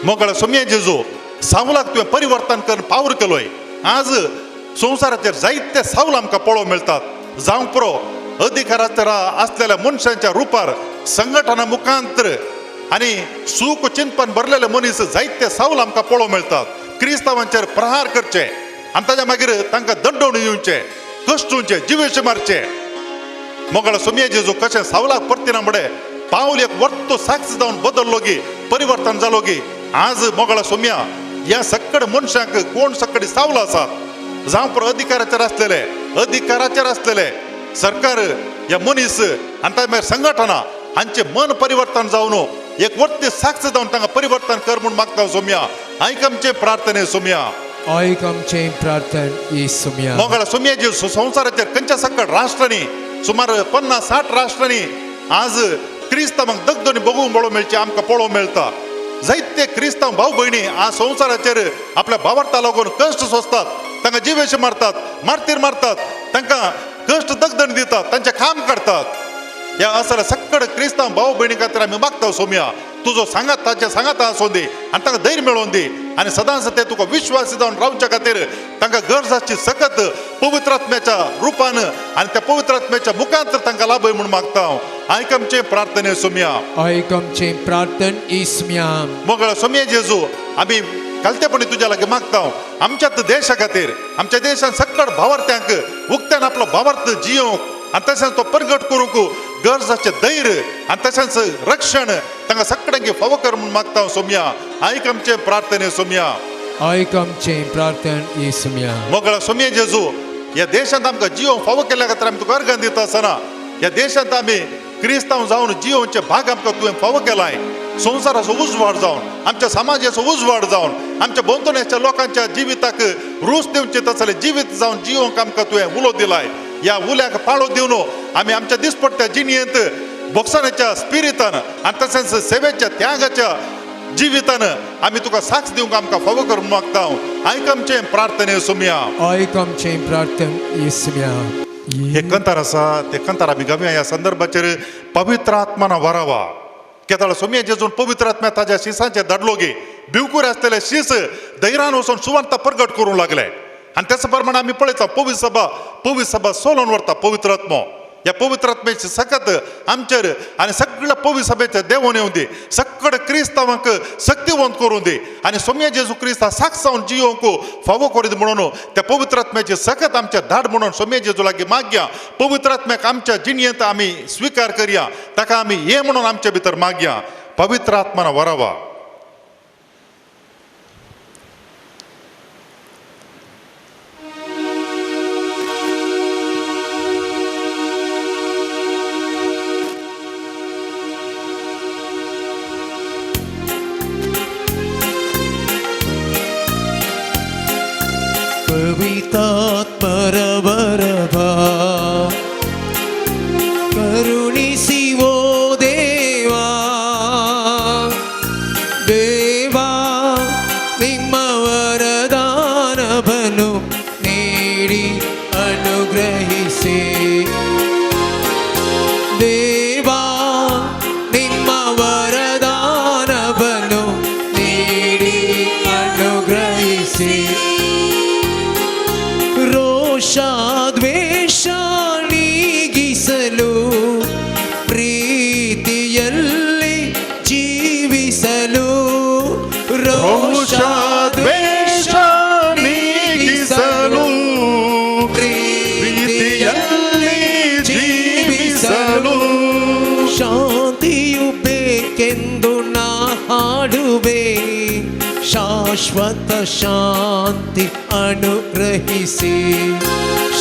मोगळा सोम्या जेजू सावलाक तुवें परिवर्तन करून पावर केलोय. आज संवसाराचेर जायते सावल आमकां पळोवंक मेळटात. जावं पुरो अधिकाराचेर आसलेल्या मनशांच्या रुपार संघटना मुखांतर आनी सूख चिंतपान भरलेले मनीस जायते सावल आमकां पळोवंक मेळटात. क्रिस्तांवांचेर प्रहार करचे आनी ताच्या मागीर तांकां दंडोवन येवचे, कश्टूंचे, जिवेचे मारचे. मोगळा सोम्या जेजू कशें सावलाक परतिना म्हणें पावल एक वर्तो साक्ष जावन बदललो गी, परिवर्तन जालो गी. आज मोगळा सोम्या ह्या सक्कड मनशांक कोण सक्कडी सावल आसात, जावं पुरो अधिकाराचेर आसलेले सरकार ह्या मनीस आनी ताच्या मागीर संघटना हांचे मन परिवर्तन जावन एक वर्ती साक्ष जावन तांकां परिवर्तन कर म्हूण मागता सोम्या. आयक आमचे प्रार्थने सोम्या. ऐक आमचे प्रार्थना येसुम्या. मोगळा सोम्या जेजू संवसाराचेर खंयच्या सक्कड राष्ट्रांनी सुमार 50-60 राष्ट्रांनी आज क्रिस्तांवांक दगदणी बघूंक पळोवंक मेळचे आमकां पळोवंक मेळटा. जायते क्रिस्तांव भाव भयणी आज संवसाराचेर आपल्या भावार्था लागून कश्ट सोंसतात, तांकां जिवेचे मारतात, मारतात, तांकां कश्ट दगदण दितात, तांचे खांब काडतात. ह्या असल्या सक्कड क्रिस्तांव भाव भयणी खातीर आमी मागता सोम्या तुजो सांगात ताच्या सांगात आसूं दी आनी तांकां धैर्य मेळोवन दी आनी सदांच ते तुका विश्वासी जावन रावच्या खातीर तांकां गरजाची सकत पवित्र आत्म्याच्या रुपान आनी त्या पवित्र आत्म्याच्या मुखांतर तांकां लाभय म्हूण मागता हांव. आयक आमचे प्रार्थने सोम्या. ऐक आमचे प्रार्थना येसुम्या. मोगळा सोम्या जेजू आमी घालतेपणी तुज्या लागीं मागता हांव. आमच्याच देशा खातीर आमच्या देशान सक्कड भावार्थ्यांक उक्त्यान आपलो भावार्थ जियोंक आनी तशेंच तो प्रगट करूंक गरजाचें धैर्य आनी तशेंच रक्षण तांकां सगळ्यांक फावो कर म्हूण मागता हांव सोम्या. आयक आमचे प्रार्थने सोम्या. ऐक आमचे प्रार्थना येसुम्या. मोगळा सोम्या जेजू ह्या देशांत आमकां जियोंक फावो केल्या खातीर आमी तुका अर्घन दिता आसतना ह्या देशांत आमी क्रिस्तांव जावन जियोवचे भाग आमकां तुवें फावो केलाय. संवसाराचो उजवाड जावन आमच्या समाजाचो उजवाड जावन आमच्या भोंवतणेच्या लोकांच्या जिविताक रूच दिवचे तसले जिवीत जावन जियोवंक आमकां तुवें उलो दिलाय. ह्या उल्याक पाळो दिवन आमी आमच्या दिसपट्ट्या जिणेंत भोगसणाच्या स्पिरितान आनी तशेंच सेवेच्या त्यागाच्या जिवितान आमी तुका साक्ष दिवंक आमकां फावो करून मागता हांव. आयक आमचे प्रार्थने सोम्या. ऐक आमचे प्रार्थना येसुम्या. हे कंतार आसा ते कंतार आमी गावया ह्या संदर्भाचेर पवित्र आत्मान वरावा. केदाळ सोम्या जेजून पवित्र आत्म्या ताज्या शिसांचे धाडलो गे भिवकूर आसलेले शीस धैर्यान वचून सुवार्ता प्रगट करूंक लागले आनी त्याच प्रमाणे आमी पळयता पवित्र सभा सोलोवन व्हरता पवित्र आत्मो. ह्या पवित्र आत्म्याची सकत आमचेर आनी सगळ्या पवित्र सभेचेर देवून येवं दी, सक्कड क्रिस्तांवांक शक्तिवंत करूं दी आनी सोम्या जेजू क्रिस्ता साक्ष जावन जियोवंक फावो करीत म्हणून त्या पवित्र आत्म्याची सकत आमच्या धाड म्हणून सोम्या जेजू लागीं मागया. पवित्र आत्म्याक आमच्या जिणेंत आमी स्विकार करया, ताका आमी ये म्हणून आमच्या भितर मागया. पवित्र आत्मान वरावा. ಪವಿತ್ರಾತ್ಮರವರಭಾ ಕರುಣಿಸಿ ಓ ದೇವಾ, ದೇವಾ ನಿಮ್ಮ ವರದಾನ ವರದಾನವನು ನೀಡಿ ಅನುಗ್ರಹಿಸಿ ದೇವಾ ನಿಮ್ಮ ವರದಾನವನು ನೀಡಿ ಅನುಗ್ರಹಿಸಿ ರೋಷ ದ್ವೇಷ ನೀಗಿಸಲು ಪ್ರೀತಿಯಲ್ಲಿ ಜೀವಿಸಲು ರೋಷ ದ್ವೇಷ ನೀಗಿಸಲು ಪ್ರೀತಿಯಲ್ಲಿ ಜೀವಿಸಲು ಶಾಂತಿಯು ಬೇಕೆಂದು ನಾ ಹಾಡುವೆ ಶಾಶ್ವತ ಶಾಂತಿ ಅನುಗ್ರಹಿಸಿ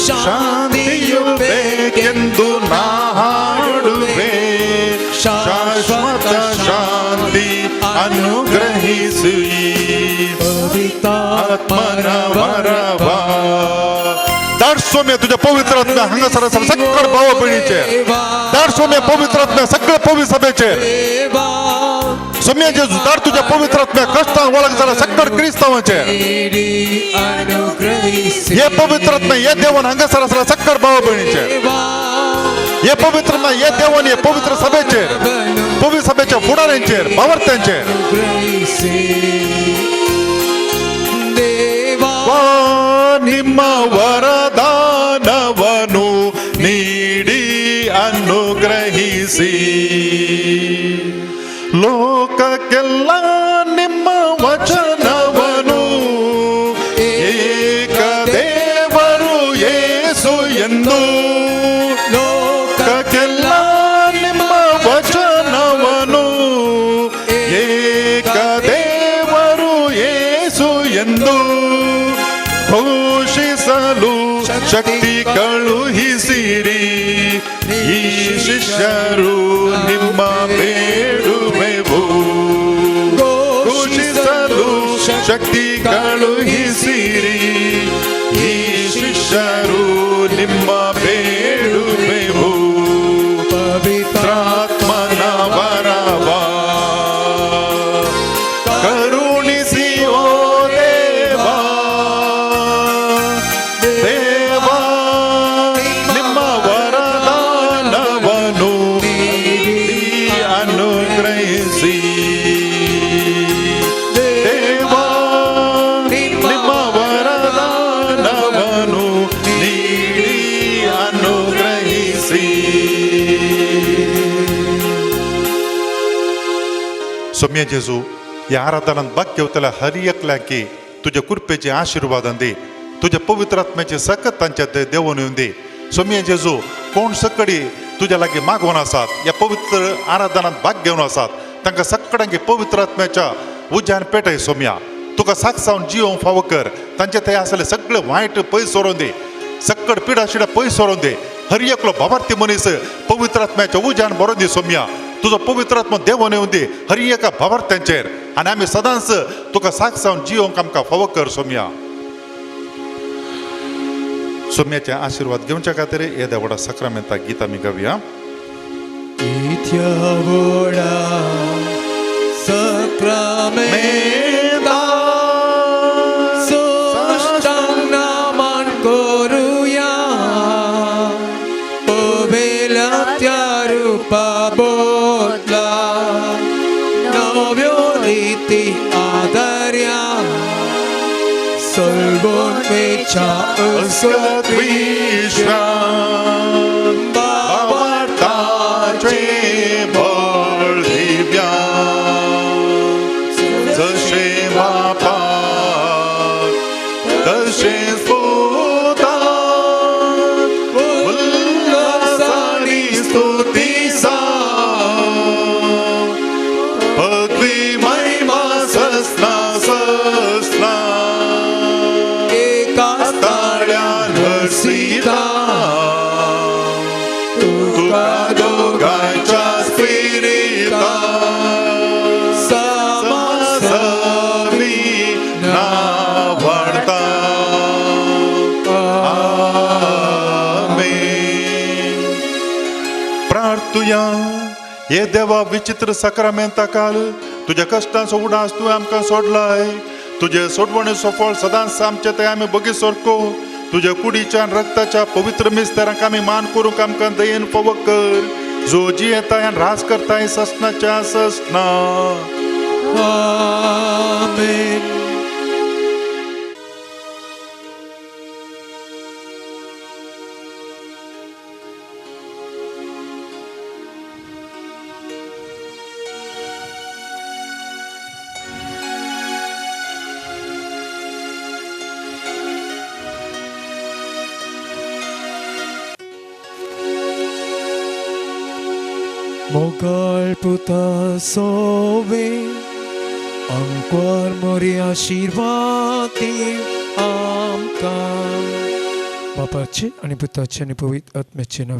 ಶಾಂತಿಯು ಬೇಕೆಂದು ನಾ ಹಾಡುವೆ ಶಾಶ್ವತ ಶಾಂತಿ ಅನುಗ್ರಹಿಸಿ पवित्रात्मन वरवा दाट सौम्य तुझ्या पवित्र आत्म्या हांगा सरासर सगळं भाव बहिणीचे दाट सौम्य पवित्र आत्म्या सगळं पवित्र सभेचे सौम्य जेजू दाट तुझ्या पवित्र आत्म्या कष्टां वळख झाला सगळं क्रिस्तावांचे हे पवित्र आत्म्या हे देवान हांगा सरासर सगळं भाव बहिणीचे हे पवित्र हे देवान हे पवित्र सभेचे पवित्र सभेच्या फुडाऱ्यांचे भावार्थ्यांचे ನಿಮ್ಮ ವರದಾನವನು ನೀಡಿ ಅನುಗ್ರಹಿಸಿ ಲೋಕಕ್ಕೆಲ್ಲ ನಿಮ್ಮ ವಚನವನು ಏಕದೇವರು ಯೇಸು ಎಂದು ಲೋಕಕ್ಕೆಲ್ಲ ನಿಮ್ಮ ವಚನವನು ಏಕದೇವರು ಯೇಸು ಎಂದು ಘೋಷಿಸಲು ಶಕ್ತಿ ಕಳುಹಿಸಿರಿ ಈ ಶಿಷ್ಯರು ನಿಮ್ಮ ಬೇಡುವೆವು ಘೋಷಿಸಲು ಶಕ್ತಿ ಕಳುಹಿಸಿರಿ ಈ ಶಿಷ್ಯರು ನಿಮ್ಮ ಬೇಡುವೆವು ಪವಿತ್ರಾತ್ಮನ ವರವ ಕರುಣಿಸಿ ಓ सौम्य जेजू या आराधनात भाग घेवतल्या हर एकल्याकी तुझ्या कृपेचे आशीर्वाद दे तुझ्या पवित्र आत्म्याचे सकत तांच्या देवून येऊन दे सौम्य जेजू कोण सकडी तुझ्या लागी मागवून आसात या पवित्र आराधनात भाग घेवन आसात तांकां सगळ्यांक पवित्र आत्म्याच्या उज्यान पेटय सौम्या तुका साक्षावन जिवोवंक फावो कर तांचे थंय आसले सगळे वायट पयस सोडून दे सकड पिडा शिडा पयस सोडून दे हर एकलो भावार्थी मनीस पवित्र आत्म्याच्या उज्यान बरोवन दी सौम्या तुझो पवित्र आत्मा देवून येऊन दे हर एका भावार्थ्यांचेर आनी आमी सदांच तुका साक्षावन जिवोवंक आमकां फावो कर सौम्या सौम्याचे आशीर्वाद घेवच्या खातीर हे देवडा सक्रामेंता गीत आमी गावया सक्रामेंता सोष्टांग नमन करूया ओबेलाच्या रूपाबोतला नव्यो रीती आदर्या सर्वोन्मेच्या अस्कत्विश्रा भावार्थाचे बळ दिव्या जशे बापाक तशे स्फोटाक उल्हासानी स्तुतीसा पदवी महिमा सस्ना सस्ना ताळ्यान हर्षिता तुका दोगांच्या स्पिरिता समासवी नावडता आमेन प्रार्थुया हे देवा विचित्र सक्रामेंता काल तुझ्या कष्टांचो उडास तुवें आमकां सोडलाय तुझे सोडवणेचो फळ सदांच आमचे ते आमी बगी सरको तुझ्या कुडीच्या आनी रक्ताच्या पवित्र मिस्तेरांक आमी मान करूंक आमकां दयेन फावो कर जो जी येताय आनी राज करताय ससनाच्या ससना आमेन. Mogal puta sove angkor mori आशीर्वादी आमकां बापाचे आणि पुताचे आणि पवित्र आत्म्याचे नाव